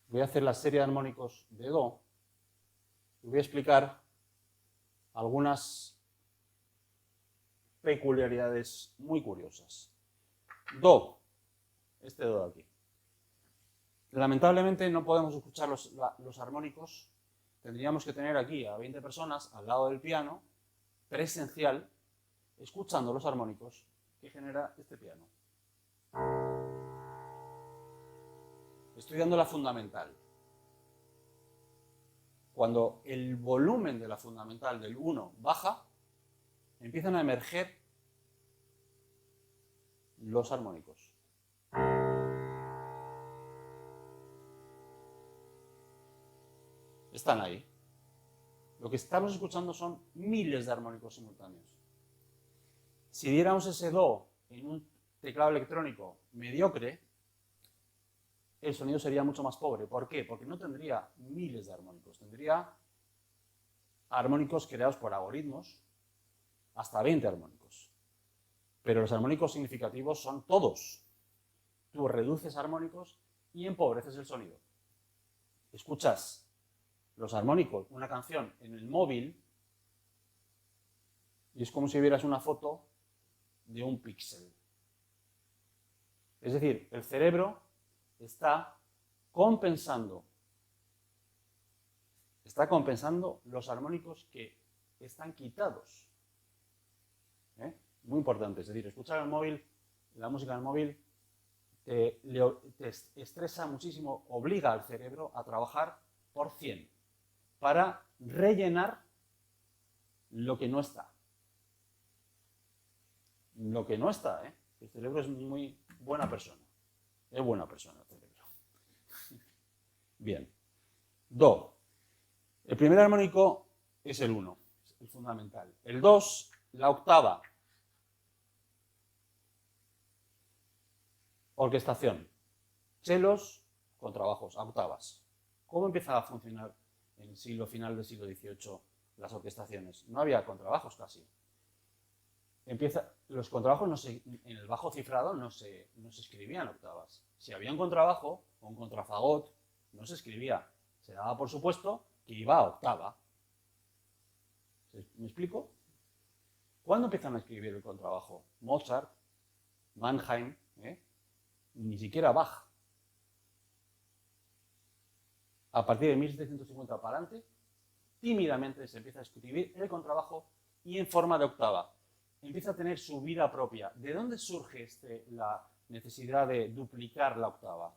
Voy a hacer la serie de armónicos de Do. Y voy a explicar algunas peculiaridades muy curiosas. Do. Este Do de aquí. Lamentablemente no podemos escuchar los armónicos. Tendríamos que tener aquí a 20 personas al lado del piano, presencial, escuchando los armónicos que genera este piano. Estoy dando la fundamental. Cuando el volumen de la fundamental del 1 baja, empiezan a emerger los armónicos. Están ahí. Lo que estamos escuchando son miles de armónicos simultáneos. Si diéramos ese Do en un teclado electrónico mediocre, el sonido sería mucho más pobre. ¿Por qué? Porque no tendría miles de armónicos. Tendría armónicos creados por algoritmos, hasta 20 armónicos. Pero los armónicos significativos son todos. Tú reduces armónicos y empobreces el sonido. Escuchas los armónicos, una canción en el móvil, y es como si vieras una foto de un píxel. Es decir, el cerebro está compensando los armónicos que están quitados. Muy importante, es decir, escuchar el móvil, la música en el móvil, te estresa muchísimo, obliga al cerebro a trabajar por 100 para rellenar lo que no está. Lo que no está, ¿eh? El cerebro es muy buena persona. Es buena persona el cerebro. Bien. Do. El primer armónico es el 1, el fundamental. El 2, la octava. Orquestación. Chelos, contrabajos, octavas. ¿Cómo empezaba a funcionar en el final del siglo XVIII las orquestaciones? No había contrabajos casi. Los contrabajos en el bajo cifrado no se escribían octavas. Si había un contrabajo o un contrafagot, no se escribía. Se daba por supuesto que iba a octava. ¿Me explico? ¿Cuándo empiezan a escribir el contrabajo? Mozart, Mannheim, ni siquiera Bach. A partir de 1750 para adelante, tímidamente se empieza a escribir el contrabajo y en forma de octava. Empieza a tener su vida propia. ¿De dónde surge la necesidad de duplicar la octava?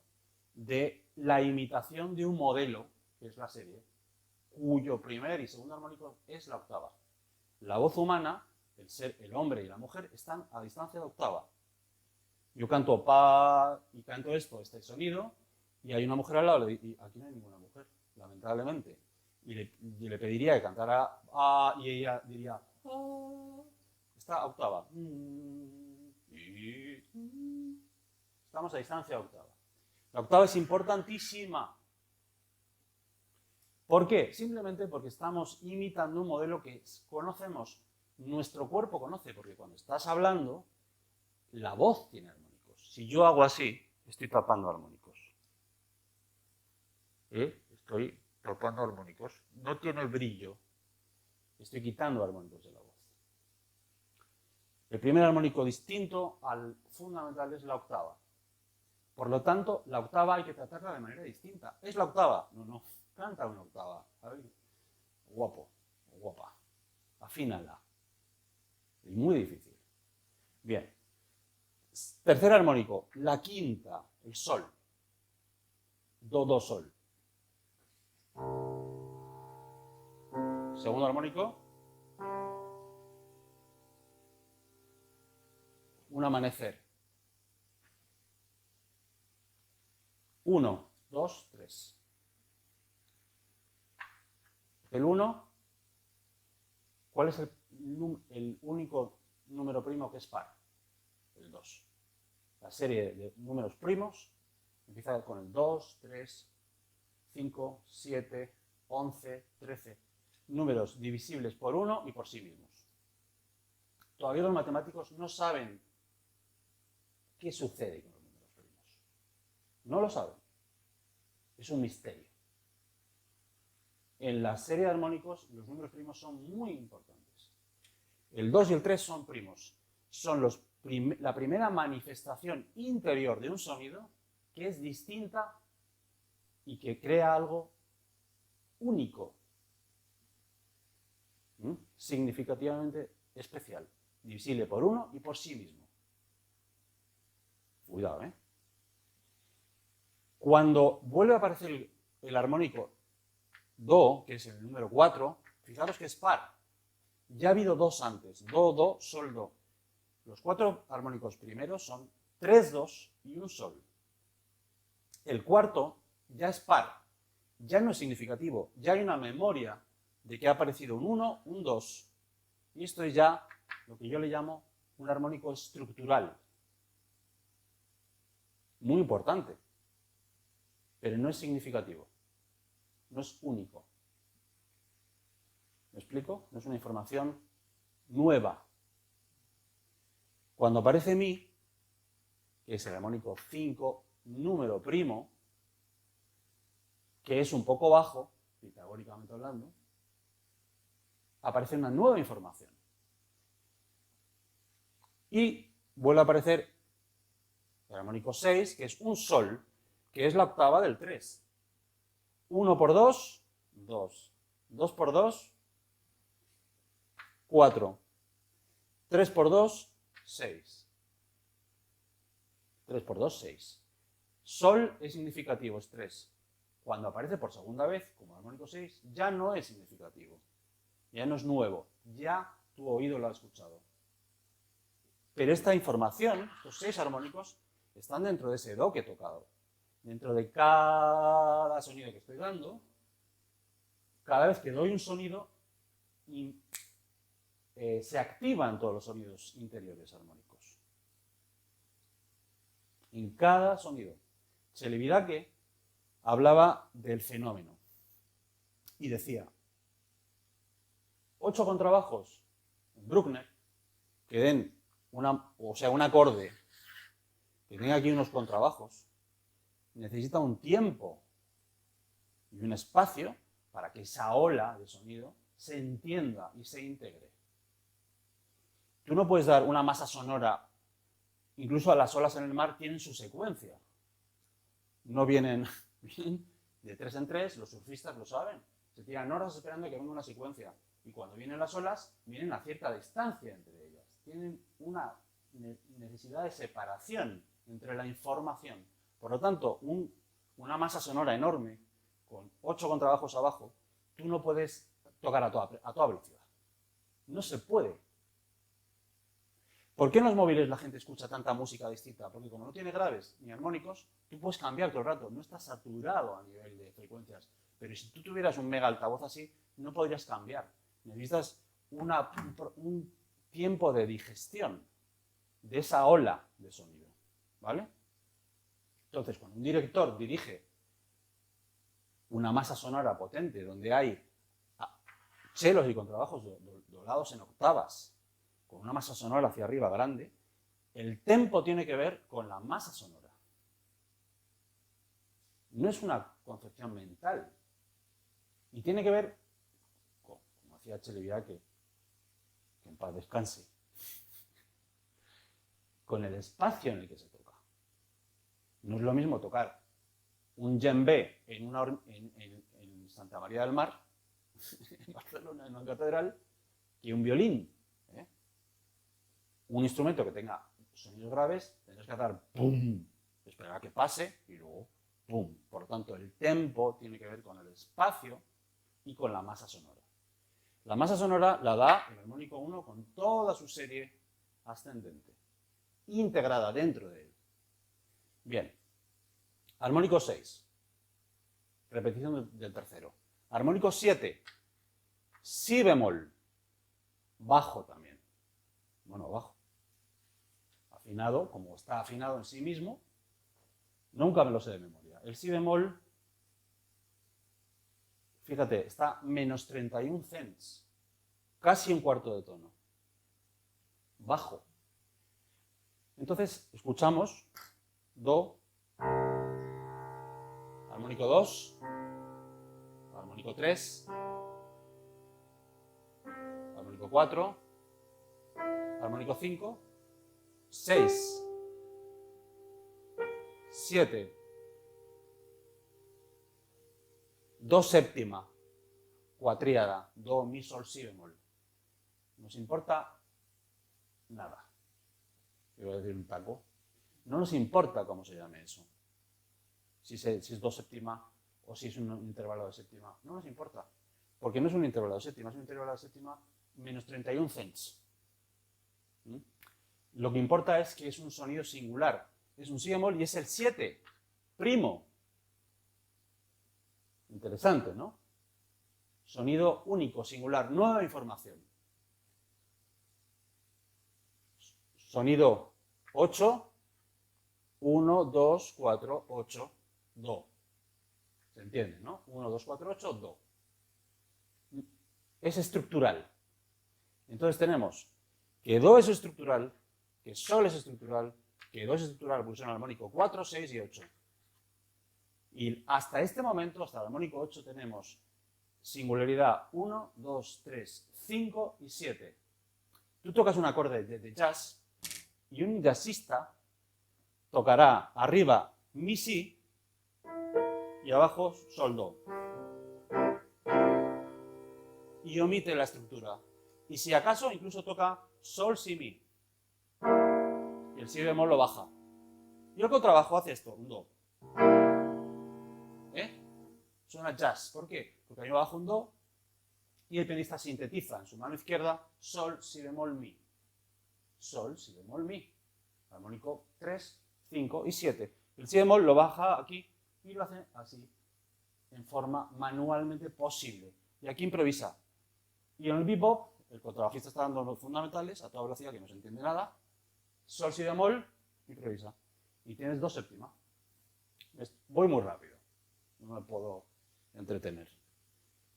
De la imitación de un modelo, que es la serie, cuyo primer y segundo armónico es la octava. La voz humana, el hombre y la mujer, están a distancia de octava. Yo canto pa y canto este sonido, y hay una mujer al lado, y aquí no hay ninguna mujer, lamentablemente. Y le pediría que cantara a, y ella diría a, esta octava. Estamos a distancia de octava. La octava es importantísima. ¿Por qué? Simplemente porque estamos imitando un modelo que conocemos, nuestro cuerpo conoce, porque cuando estás hablando, la voz tiene armónicos. Si yo hago así, estoy tapando armónicos. Estoy tapando armónicos. No tiene brillo. Estoy quitando armónicos de la voz. El primer armónico distinto al fundamental es la octava. Por lo tanto, la octava hay que tratarla de manera distinta. ¿Es la octava? No. Canta una octava. A ver, guapo, guapa. Afínala. Es muy difícil. Bien. Tercer armónico, la quinta, el sol. Do, do, sol. Segundo armónico, un amanecer. 1, 2, 3. El 1, ¿cuál es el único número primo que es par? El 2. La serie de números primos empieza con el 2, 3, 5, 7, 11, 13. Números divisibles por 1 y por sí mismos. Todavía los matemáticos no saben qué sucede con los números primos. No lo saben. Es un misterio. En la serie de armónicos, los números primos son muy importantes. El 2 y el 3 son primos. Son la primera manifestación interior de un sonido que es distinta y que crea algo único, significativamente especial, divisible por 1 y por sí mismo. Cuidado, ¿eh? Cuando vuelve a aparecer el armónico Do, que es el número 4, fijaros que es par. Ya ha habido dos antes, Do, Do, Sol, Do. Los 4 armónicos primeros son 3 dos y un Sol. El cuarto ya es par, ya no es significativo, ya hay una memoria de que ha aparecido un 1, un 2. Y esto es ya lo que yo le llamo un armónico estructural. Muy importante, pero no es significativo. No es único. ¿Me explico? No es una información nueva. Cuando aparece mi, que es el armónico 5, número primo, que es un poco bajo, pitagóricamente hablando, aparece una nueva información. Y vuelve a aparecer el armónico 6, que es un sol, que es la octava del 3. 1 por 2, 2. 2 por 2, 4. 3 por 2, 6. 3 por 2, 6. Sol es significativo, es 3. Cuando aparece por segunda vez, como armónico 6, ya no es significativo. Ya no es nuevo. Ya tu oído lo ha escuchado. Pero esta información, estos 6 armónicos, están dentro de ese do que he tocado. Dentro de cada sonido que estoy dando, cada vez que doy un sonido, se activan todos los sonidos interiores armónicos. En cada sonido. Se le olvida que hablaba del fenómeno y decía, 8 contrabajos en Bruckner que den un acorde que tenga aquí unos contrabajos, necesita un tiempo y un espacio para que esa ola de sonido se entienda y se integre. Tú no puedes dar una masa sonora, incluso a las olas en el mar tienen su secuencia. No vienen de 3 en 3, los surfistas lo saben. Se tiran horas esperando que venga una secuencia. Y cuando vienen las olas, vienen a cierta distancia entre ellas. Tienen una necesidad de separación entre la información. Por lo tanto, una masa sonora enorme, con 8 contrabajos abajo, tú no puedes tocar a toda velocidad. No se puede. ¿Por qué en los móviles la gente escucha tanta música distinta? Porque como no tiene graves ni armónicos, tú puedes cambiar todo el rato, no estás saturado a nivel de frecuencias. Pero si tú tuvieras un mega altavoz así, no podrías cambiar. Necesitas un tiempo de digestión de esa ola de sonido, ¿vale? Entonces, cuando un director dirige una masa sonora potente, donde hay chelos y contrabajos doblados en octavas, con una masa sonora hacia arriba grande, el tempo tiene que ver con la masa sonora. No es una concepción mental. Y tiene que ver, como hacía Cheleviá, que en paz descanse, con el espacio en el que se toca. No es lo mismo tocar un djembe en Santa María del Mar, en Barcelona, en una catedral, que un violín. Un instrumento que tenga sonidos graves, tendrás que hacer pum, esperar a que pase y luego pum. Por lo tanto, el tempo tiene que ver con el espacio y con la masa sonora. La masa sonora la da el armónico 1 con toda su serie ascendente, integrada dentro de él. Bien, armónico 6, repetición del tercero. Armónico 7, si bemol, bajo también. Bueno, bajo. Afinado, como está afinado en sí mismo, nunca me lo sé de memoria. El si bemol, fíjate, está menos 31 cents, casi un cuarto de tono. Bajo. Entonces, escuchamos do, armónico 2, armónico 3, armónico 4, armónico 5, 6, 7, do séptima, cuatríada, do, mi, sol, si bemol. Nos importa nada. Iba a decir un taco. No nos importa cómo se llame eso. Si es do séptima o si es un intervalo de séptima. No nos importa. Porque no es un intervalo de séptima, es un intervalo de séptima menos 31 cents. Lo que importa es que es un sonido singular. Es un si bemol y es el 7, primo. Interesante, ¿no? Sonido único, singular, nueva información. Sonido 8, 1, 2, 4, 8, do. ¿Se entiende, no? 1, 2, 4, 8, do. Es estructural. Entonces tenemos que do es estructural, que sol es estructural, que do es estructural, porque es un armónico 4, 6 y 8. Y hasta este momento, hasta el armónico 8, tenemos singularidad 1, 2, 3, 5 y 7. Tú tocas un acorde de jazz y un jazzista tocará arriba mi si y abajo sol do. Y omite la estructura. Y si acaso incluso toca sol si mi. Y el si bemol lo baja. Y el contrabajo hace esto, un do. Suena jazz. ¿Por qué? Porque ahí abajo un do y el pianista sintetiza en su mano izquierda sol, si bemol, mi. Sol, si bemol, mi. Armónico 3, 5 y 7. El si bemol lo baja aquí y lo hace así, en forma manualmente posible. Y aquí improvisa. Y en el bebop, el contrabajista está dando los fundamentales a toda velocidad que no se entiende nada. Sol, si bemol, improvisa. Y tienes do séptima. Voy muy rápido. me puedo entretener.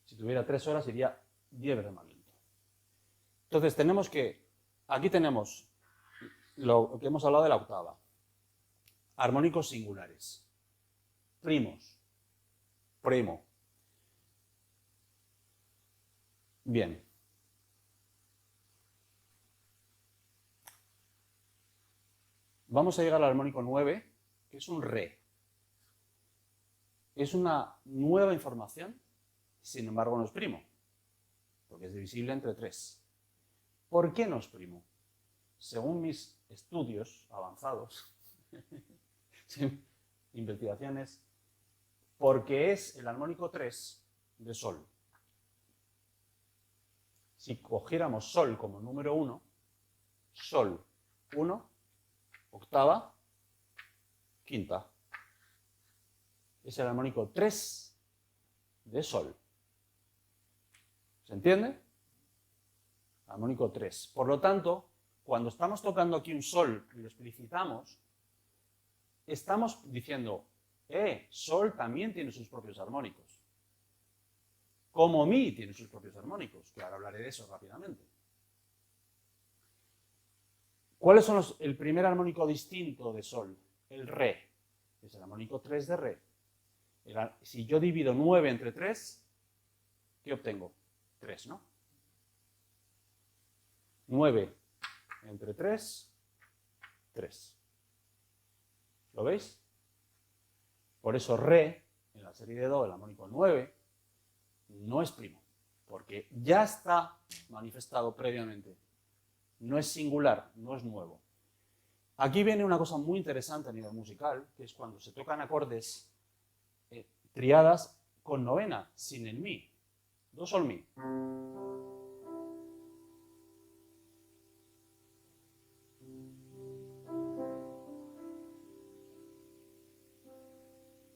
Si tuviera 3 horas iría 10 veces más lento. Entonces aquí tenemos lo que hemos hablado de la octava. Armónicos singulares. Primos. Primo. Bien. Vamos a llegar al armónico 9, que es un re. Es una nueva información, sin embargo no es primo, porque es divisible entre 3. ¿Por qué no es primo? Según mis estudios avanzados, investigaciones, porque es el armónico 3 de sol. Si cogiéramos sol como número 1, sol 1, octava, quinta. Es el armónico 3 de sol. ¿Se entiende? Armónico 3. Por lo tanto, cuando estamos tocando aquí un sol y lo explicitamos, estamos diciendo, sol también tiene sus propios armónicos. Como mi tiene sus propios armónicos, que ahora hablaré de eso rápidamente. ¿Cuáles son el primer armónico distinto de sol? El re. Es el armónico 3 de re. Si yo divido 9 entre 3, ¿qué obtengo? 3, ¿no? 9 entre 3, 3. ¿Lo veis? Por eso re, en la serie de do, el armónico 9, no es primo, porque ya está manifestado previamente. No es singular, no es nuevo. Aquí viene una cosa muy interesante a nivel musical, que es cuando se tocan acordes triadas con novena, sin el mi. Do, sol, mi.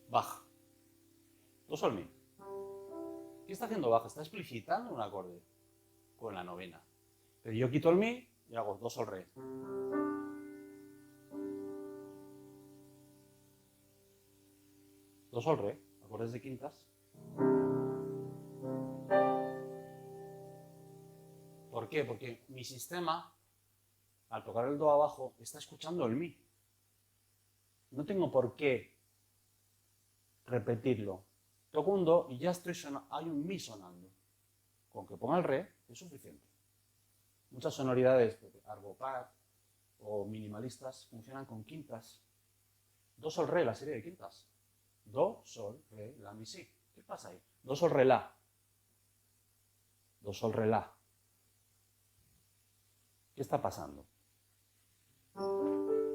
Baj. Do, sol, mi. ¿Qué está haciendo Bach? Está explicitando un acorde con la novena. Pero yo quito el mi y hago do, sol, re. Do, sol, re, acordes de quintas. ¿Por qué? Porque mi sistema, al tocar el do abajo, está escuchando el mi. No tengo por qué repetirlo. Toco un do y ya hay un mi sonando. Con que ponga el re es suficiente. Muchas sonoridades, arbo-par o minimalistas, funcionan con quintas. Do, sol, re, la serie de quintas. Do, sol, re, la, mi, si. ¿Qué pasa ahí? Do, sol, re, la. Do, sol, re, la. ¿Qué está pasando?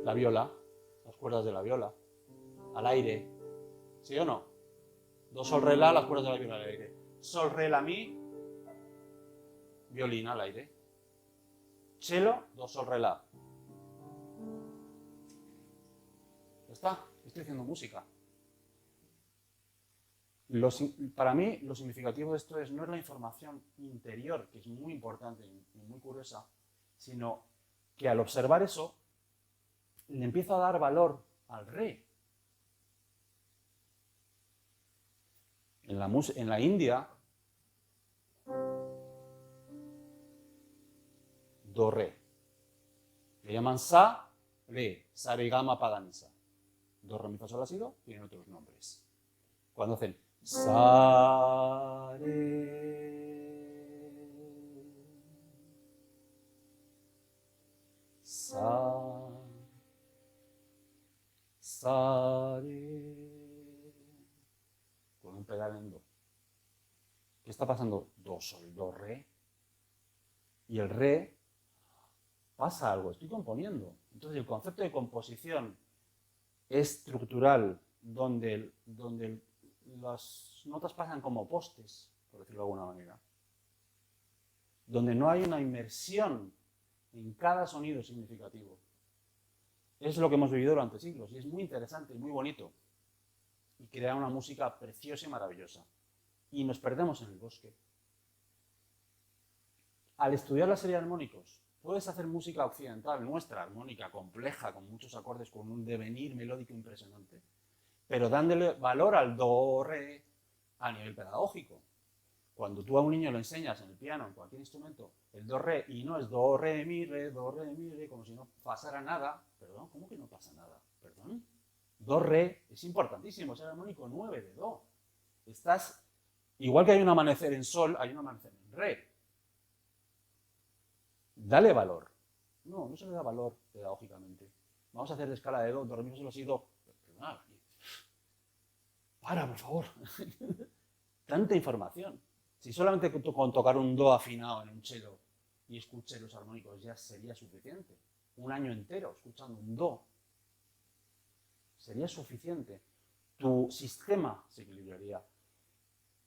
La viola, las cuerdas de la viola, al aire. ¿Sí o no? Do, sol, re, la, las cuerdas de la viola al aire. Sol, re, la, mi, violina al aire. Cello, do, sol, re, la. Ya está, estoy haciendo música. Para mí, lo significativo de esto no es la información interior, que es muy importante y muy curiosa, sino que al observar eso, le empiezo a dar valor al re. En la India, do, re. Le llaman sa, re, sa, re, ga, ma, pa, da, ni, sa. Do, re, mi, fa, sol, la, si, do, tienen otros nombres. Cuando hacen sa, re, sa, re, con un pedal en do. ¿Qué está pasando? Do, sol, do, re. Y el re pasa algo, estoy componiendo. Entonces el concepto de composición estructural, donde las notas pasan como postes, por decirlo de alguna manera, donde no hay una inmersión en cada sonido significativo. Es lo que hemos vivido durante siglos y es muy interesante y muy bonito. Y crea una música preciosa y maravillosa. Y nos perdemos en el bosque. Al estudiar la serie de armónicos, puedes hacer música occidental, nuestra armónica, compleja, con muchos acordes, con un devenir melódico impresionante. pero dándole valor al do, re a nivel pedagógico. Cuando tú a un niño le enseñas en el piano, en cualquier instrumento, el do, re, y no es do, re, mi, re, como si no pasara nada, perdón, ¿cómo que no pasa nada? Perdón. Do, re es importantísimo, es el armónico 9 de do. Estás, igual que hay un amanecer en sol, hay un amanecer en re. Dale valor. No, no se le da valor pedagógicamente. Vamos a hacer de escala de do, do, re, mi, sol, si, do. Para, por favor. Tanta información. Si solamente con tocar un do afinado en un cello y escuché los armónicos ya sería suficiente. Un año entero escuchando un do sería suficiente. Tu sistema se equilibraría.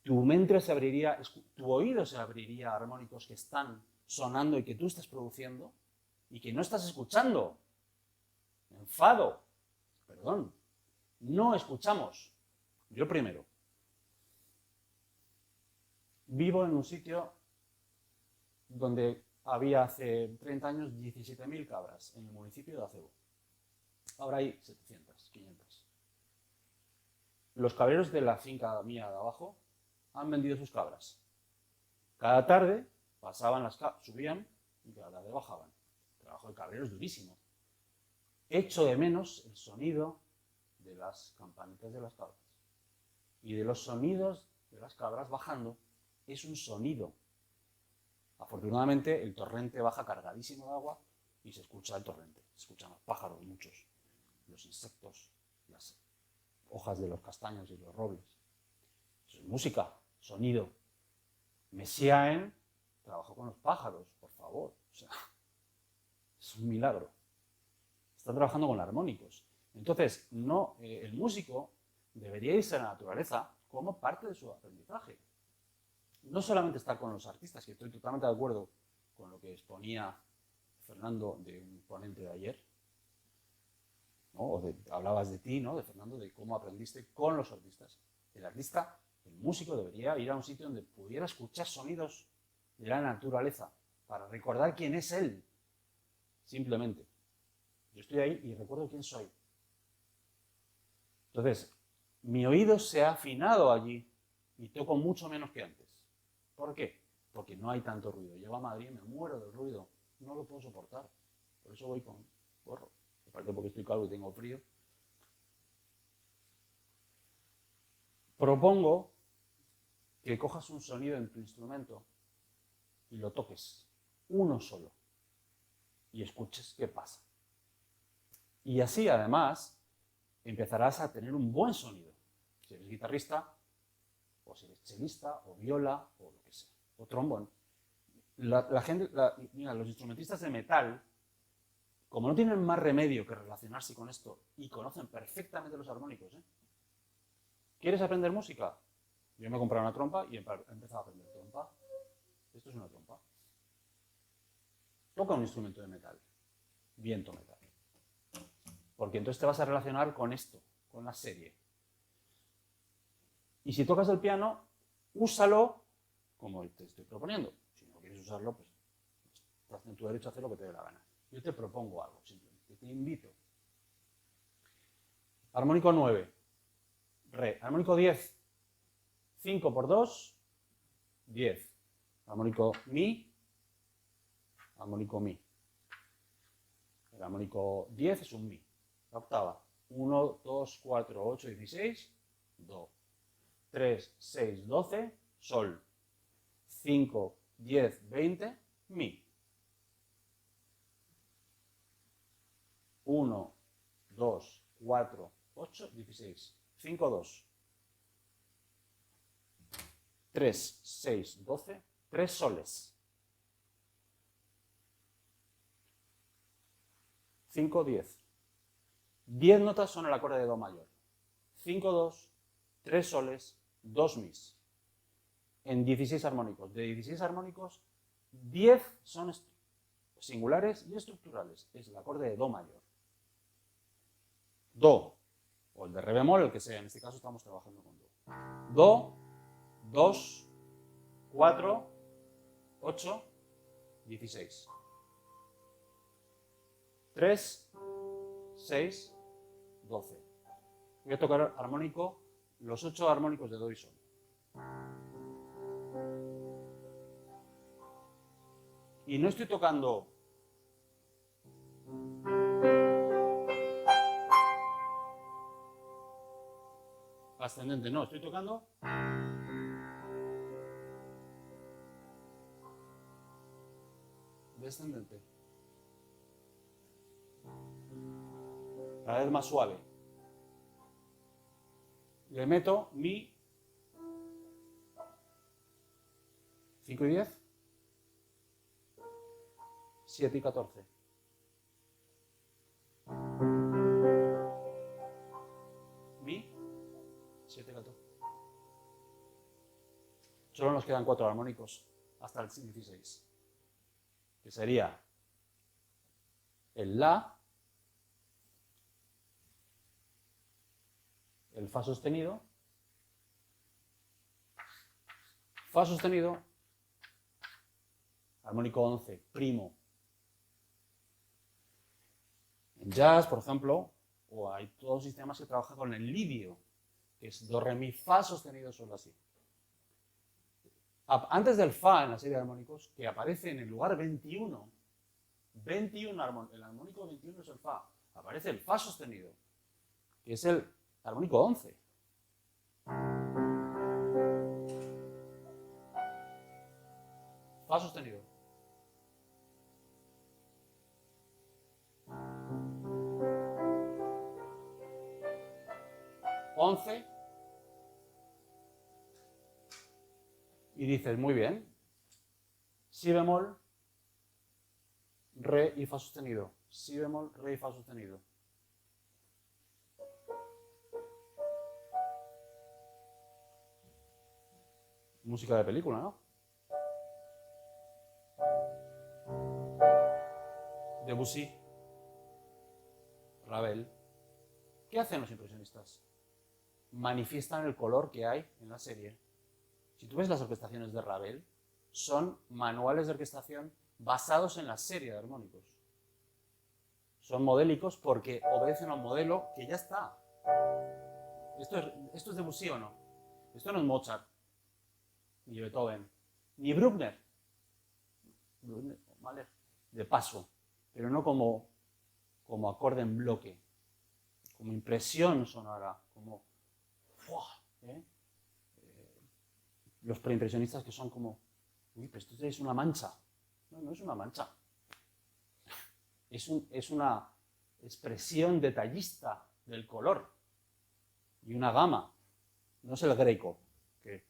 Tu mente se abriría, tu oído se abriría a armónicos que están sonando y que tú estás produciendo y que no estás escuchando. Me enfado. Perdón. No escuchamos. Yo primero. Vivo en un sitio donde había hace 30 años 17.000 cabras en el municipio de Acebo. Ahora hay 700, 500. Los cabreros de la finca mía de abajo han vendido sus cabras. Cada tarde pasaban las cabras, subían y cada tarde bajaban. El trabajo de cabrero es durísimo. Echo de menos el sonido de las campanitas de las cabras. Y de los sonidos de las cabras bajando es un sonido. Afortunadamente el torrente baja cargadísimo de agua y se escucha el torrente. Se escuchan los pájaros, muchos, los insectos, las hojas de los castaños y los robles. Eso es música, sonido. Messiaen trabajó con los pájaros, por favor. O sea, es un milagro. Está trabajando con armónicos. Entonces, no, el músico debería irse a la naturaleza como parte de su aprendizaje. No solamente estar con los artistas, que estoy totalmente de acuerdo con lo que exponía Fernando de un ponente de ayer, ¿no? Hablabas de ti, ¿no? De Fernando, de cómo aprendiste con los artistas. El artista, el músico, debería ir a un sitio donde pudiera escuchar sonidos de la naturaleza para recordar quién es él, simplemente. Yo estoy ahí y recuerdo quién soy. Entonces, mi oído se ha afinado allí y toco mucho menos que antes. ¿Por qué? Porque no hay tanto ruido. Llego a Madrid y me muero del ruido. No lo puedo soportar. Por eso voy con gorro. Aparte porque estoy calvo y tengo frío. Propongo que cojas un sonido en tu instrumento y lo toques. Uno solo. Y escuches qué pasa. Y así, además, empezarás a tener un buen sonido. Si eres guitarrista, o si eres chelista, o viola, o lo que sea, o trombón. Mira, los instrumentistas de metal, como no tienen más remedio que relacionarse con esto y conocen perfectamente los armónicos, ¿quieres aprender música? Yo me he comprado una trompa y he empezado a aprender trompa. Esto es una trompa. Toca un instrumento de metal, viento metal. Porque entonces te vas a relacionar con esto, con la serie. Y si tocas el piano, úsalo como te estoy proponiendo. Si no quieres usarlo, pues estás en tu derecho a hacer lo que te dé la gana. Yo te propongo algo, simplemente. Te invito. Armónico 9. Re. Armónico 10. 5 por 2. 10. Armónico mi. Armónico mi. El armónico 10 es un mi. La octava. 1, 2, 4, 8, 16. Do. 3, 6, 12. Sol. 5, 10, 20. Mi. 1, 2, 4, 8, 16. 5, 2. 3, 6, 12. 3 soles. 5, 10. 10 notas son el acorde de do mayor. 5, 2, 3 soles, 2 mis. En 16 armónicos. De 16 armónicos, 10 son singulares y estructurales. Es el acorde de do mayor. Do, o el de re bemol, el que sea. En este caso estamos trabajando con do. Do, 2, 4, 8, 16. 3, 6, 12. Voy a tocar armónico, los 8 armónicos de do y sol. Y no estoy tocando ascendente, no, estoy tocando descendente. Cada vez más suave. Le meto mi 5 y 10, 7 y 14. Mi 7 y 14. Solo nos quedan 4 armónicos hasta el 16, que sería el La, el Fa sostenido, armónico 11, primo. En jazz, por ejemplo, o hay todos sistemas que trabajan con el lidio, que es do, re, mi, fa sostenido, sol, así. Antes del fa en la serie de armónicos, que aparece en el lugar 21, el armónico 21 es el fa, aparece el fa sostenido, que es el armónico 11. Fa sostenido. Once. Y dices, muy bien, si bemol, re y fa sostenido. Si bemol, re y fa sostenido. Música de película, ¿no? Debussy, Ravel. ¿Qué hacen los impresionistas? Manifiestan el color que hay en la serie. Si tú ves las orquestaciones de Ravel, son manuales de orquestación basados en la serie de armónicos. Son modélicos porque obedecen a un modelo que ya está. ¿Esto es Debussy o no? Esto no es Mozart, ni Beethoven, ni Bruckner. ¿Vale? De paso, pero no como acorde en bloque, como impresión sonora, como... Los preimpresionistas que son como, uy, pero esto es una mancha. No, no es una mancha. Es una expresión detallista del color y una gama. No es el Greco, que...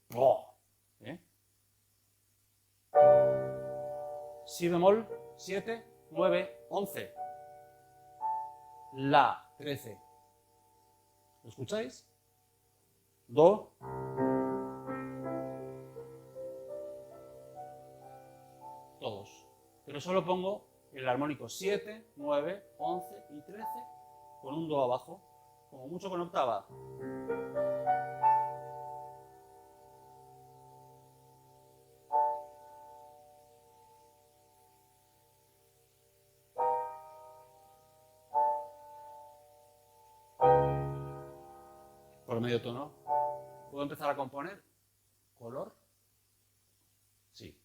Si bemol, 7, 9, 11. La, 13. ¿Lo escucháis? Do. Todos. Pero solo pongo el armónico 7, 9, 11 y 13 con un do abajo, como mucho con octava. Por medio tono. ¿Puedo empezar a componer? ¿Color? Sí,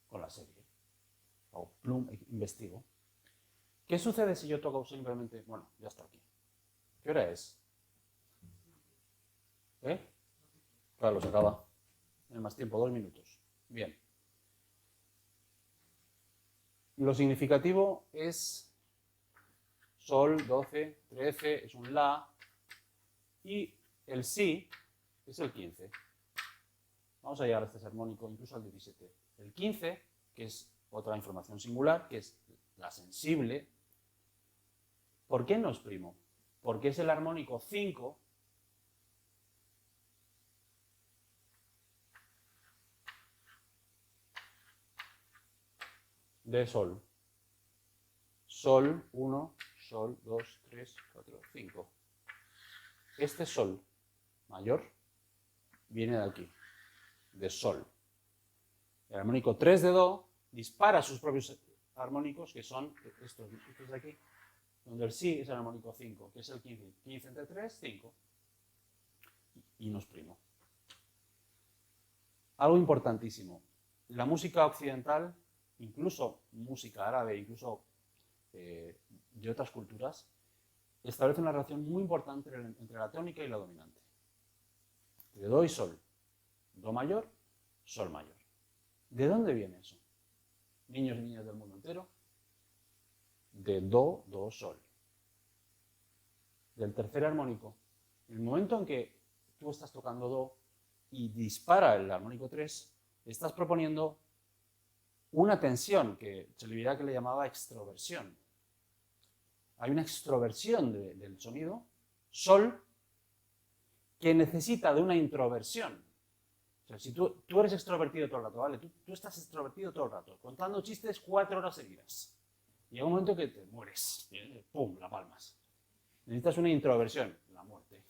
con la serie. O plum, investigo. ¿Qué sucede si yo toco simplemente? Bueno, ya está aquí. ¿Qué hora es? Claro, se acaba. En más tiempo, 2 minutos. Bien. Lo significativo es sol, 12, 13, es un la, y el si es el 15. Vamos a llegar a este armónico, incluso al 17. El 15, que es otra información singular, que es la sensible. ¿Por qué no es primo? Porque es el armónico 5 de sol. Sol 1, sol 2, 3, 4, 5. Este sol mayor viene de aquí, de sol. El armónico 3 de do dispara sus propios armónicos, que son estos de aquí, donde el si es el armónico 5, que es el 15. 15 entre 3, 5. y nos primo. Algo importantísimo. La música occidental, incluso música árabe, incluso de otras culturas, establece una relación muy importante entre la tónica y la dominante. De do y sol. Do mayor, sol mayor. ¿De dónde viene eso? Niños y niñas del mundo entero. De do, do, sol. Del tercer armónico. En el momento en que tú estás tocando do y dispara el armónico 3, estás proponiendo una tensión que Celibidache que le llamaba extroversión. Hay una extroversión del sonido, sol, que necesita de una introversión. O sea, si tú eres extrovertido todo el rato, ¿vale? Tú estás extrovertido todo el rato, contando chistes 4 horas seguidas. Y llega un momento que te mueres, ¡pum!, la palmas. Necesitas una introversión, la muerte.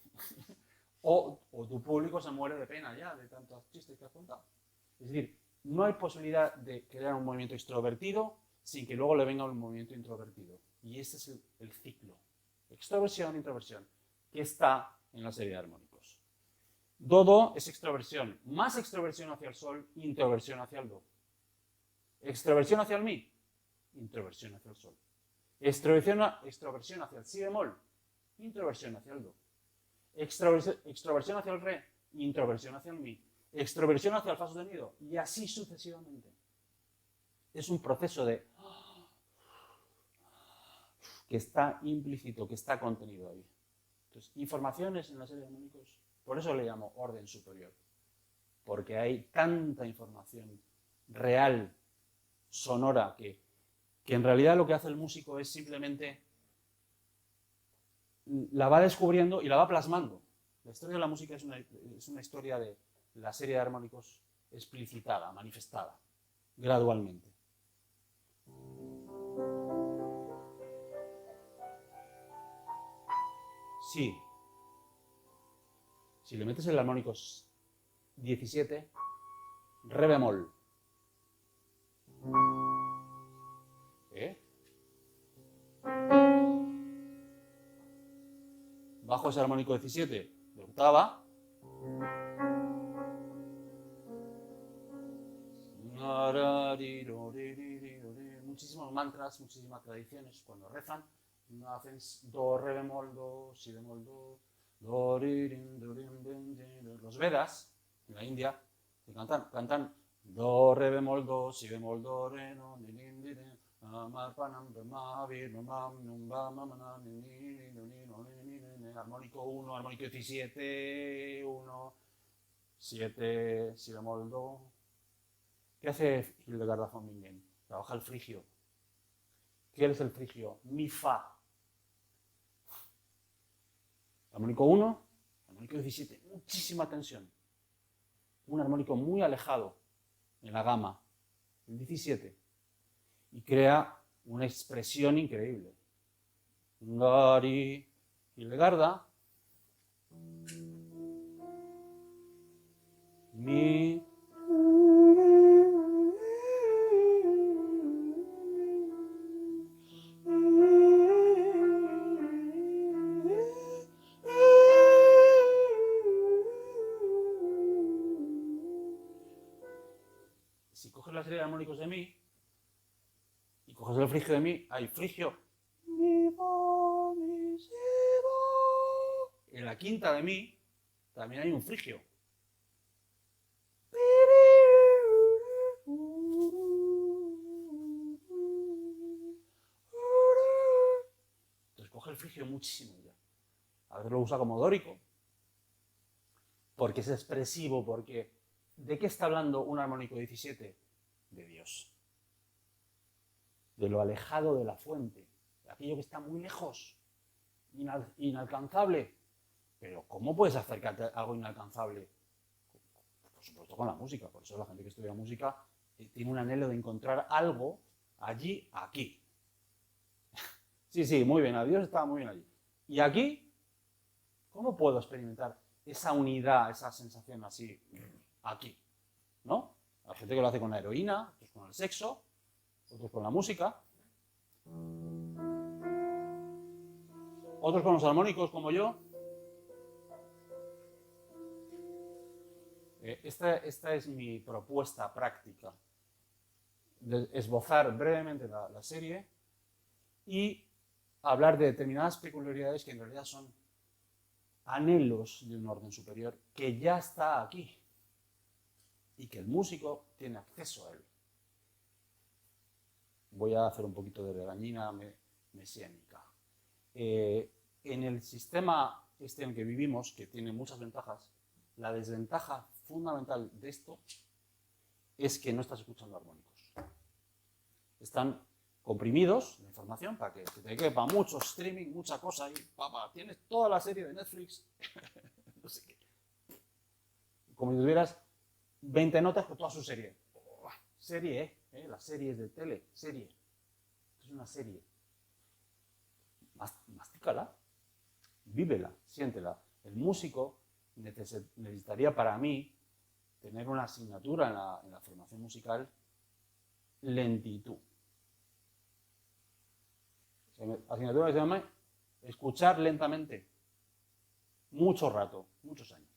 o tu público se muere de pena ya, de tantos chistes que has contado. Es decir, no hay posibilidad de crear un movimiento extrovertido sin que luego le venga un movimiento introvertido. Y este es el ciclo. Extroversión, introversión, que está en la serie de armónicos. Do es extroversión, más extroversión hacia el sol, introversión hacia el do. Extroversión hacia el mi, introversión hacia el sol. Extroversión hacia el si bemol, introversión hacia el do. Extroversión hacia el re, introversión hacia el mi. Extroversión hacia el fa sostenido, y así sucesivamente. Es un proceso que está implícito, que está contenido ahí. Entonces, informaciones en la serie de armónicos, por eso le llamo orden superior, porque hay tanta información real, sonora, que en realidad lo que hace el músico es simplemente la va descubriendo y la va plasmando. La historia de la música es una historia de la serie de armónicos explicitada, manifestada, gradualmente. Sí. Si le metes el armónico 17, re bemol. Bajo ese armónico 17 de octava. Muchísimos mantras, muchísimas tradiciones, cuando rezan, hacen do, re bemol, do, si bemol, do, los Vedas, en la India, que cantan do, re bemol, do, si bemol, do, re, no, armónico 1, armónico 17, 1, 7, si bemol, do. ¿Qué hace Hildegard von Bingen? Trabaja el frigio. ¿Qué es el frigio? Mi, fa. Armónico 1, armónico 17, muchísima tensión. Un armónico muy alejado en la gama, el 17, y crea una expresión increíble. Gari, Hildegarda, mi, si coges la serie de armónicos de mi y coges el frigio de mi, hay frigio. Mi, fa, mi, si, do. En la quinta de mi también hay un frigio. Entonces coge el frigio muchísimo ya. A veces lo usa como dórico, porque es expresivo, porque ¿de qué está hablando un armónico 17? De Dios. De lo alejado de la fuente, de aquello que está muy lejos, inalcanzable. Pero ¿cómo puedes acercarte a algo inalcanzable? Por supuesto con la música. Por eso la gente que estudia música tiene un anhelo de encontrar algo allí, aquí. Sí, muy bien, a Dios está muy bien allí. ¿Y aquí? ¿Cómo puedo experimentar esa unidad, esa sensación así, aquí? ¿No? Hay gente que lo hace con la heroína, otros con el sexo, otros con la música, otros con los armónicos como yo. Esta es mi propuesta práctica. De esbozar brevemente la serie y hablar de determinadas peculiaridades que en realidad son anhelos de un orden superior que ya está aquí y que el músico tiene acceso a él. Voy a hacer un poquito de regañina mesiánica. En el sistema en el que vivimos, que tiene muchas ventajas, la desventaja fundamental de esto es que no estás escuchando armónicos. Están comprimidos la información para que te quepa mucho streaming, mucha cosa y tienes toda la serie de Netflix, no sé qué. Como si tuvieras 20 notas con toda su serie. Serie, las series de tele, serie. Esto es una serie. Mastícala, vívela, siéntela. El músico necesitaría para mí tener una asignatura en la formación musical, lentitud. Asignatura que se llama escuchar lentamente, mucho rato, muchos años.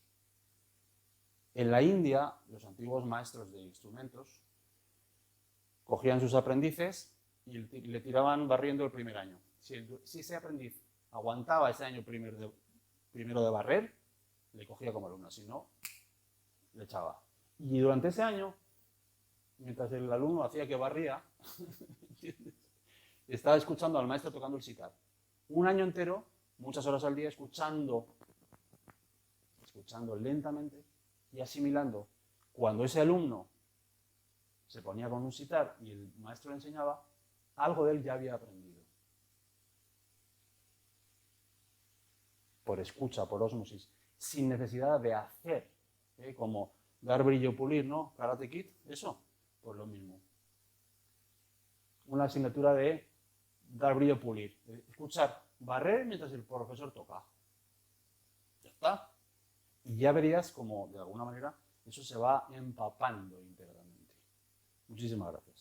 En la India, los antiguos maestros de instrumentos cogían sus aprendices y le tiraban barriendo el primer año. Si ese aprendiz aguantaba ese año primero de barrer, le cogía como alumno, si no, le echaba. Y durante ese año, mientras el alumno hacía que barría, estaba escuchando al maestro tocando el sitar. Un año entero, muchas horas al día, escuchando lentamente y asimilando. Cuando ese alumno se ponía con un sitar y el maestro le enseñaba, algo de él ya había aprendido. Por escucha, por ósmosis, sin necesidad de hacer, como dar brillo, pulir, ¿no? Karate Kid, eso, pues lo mismo. Una asignatura de dar brillo, pulir, escuchar, barrer mientras el profesor toca. Ya está. Y ya verías como, de alguna manera, eso se va empapando íntegramente. Muchísimas gracias.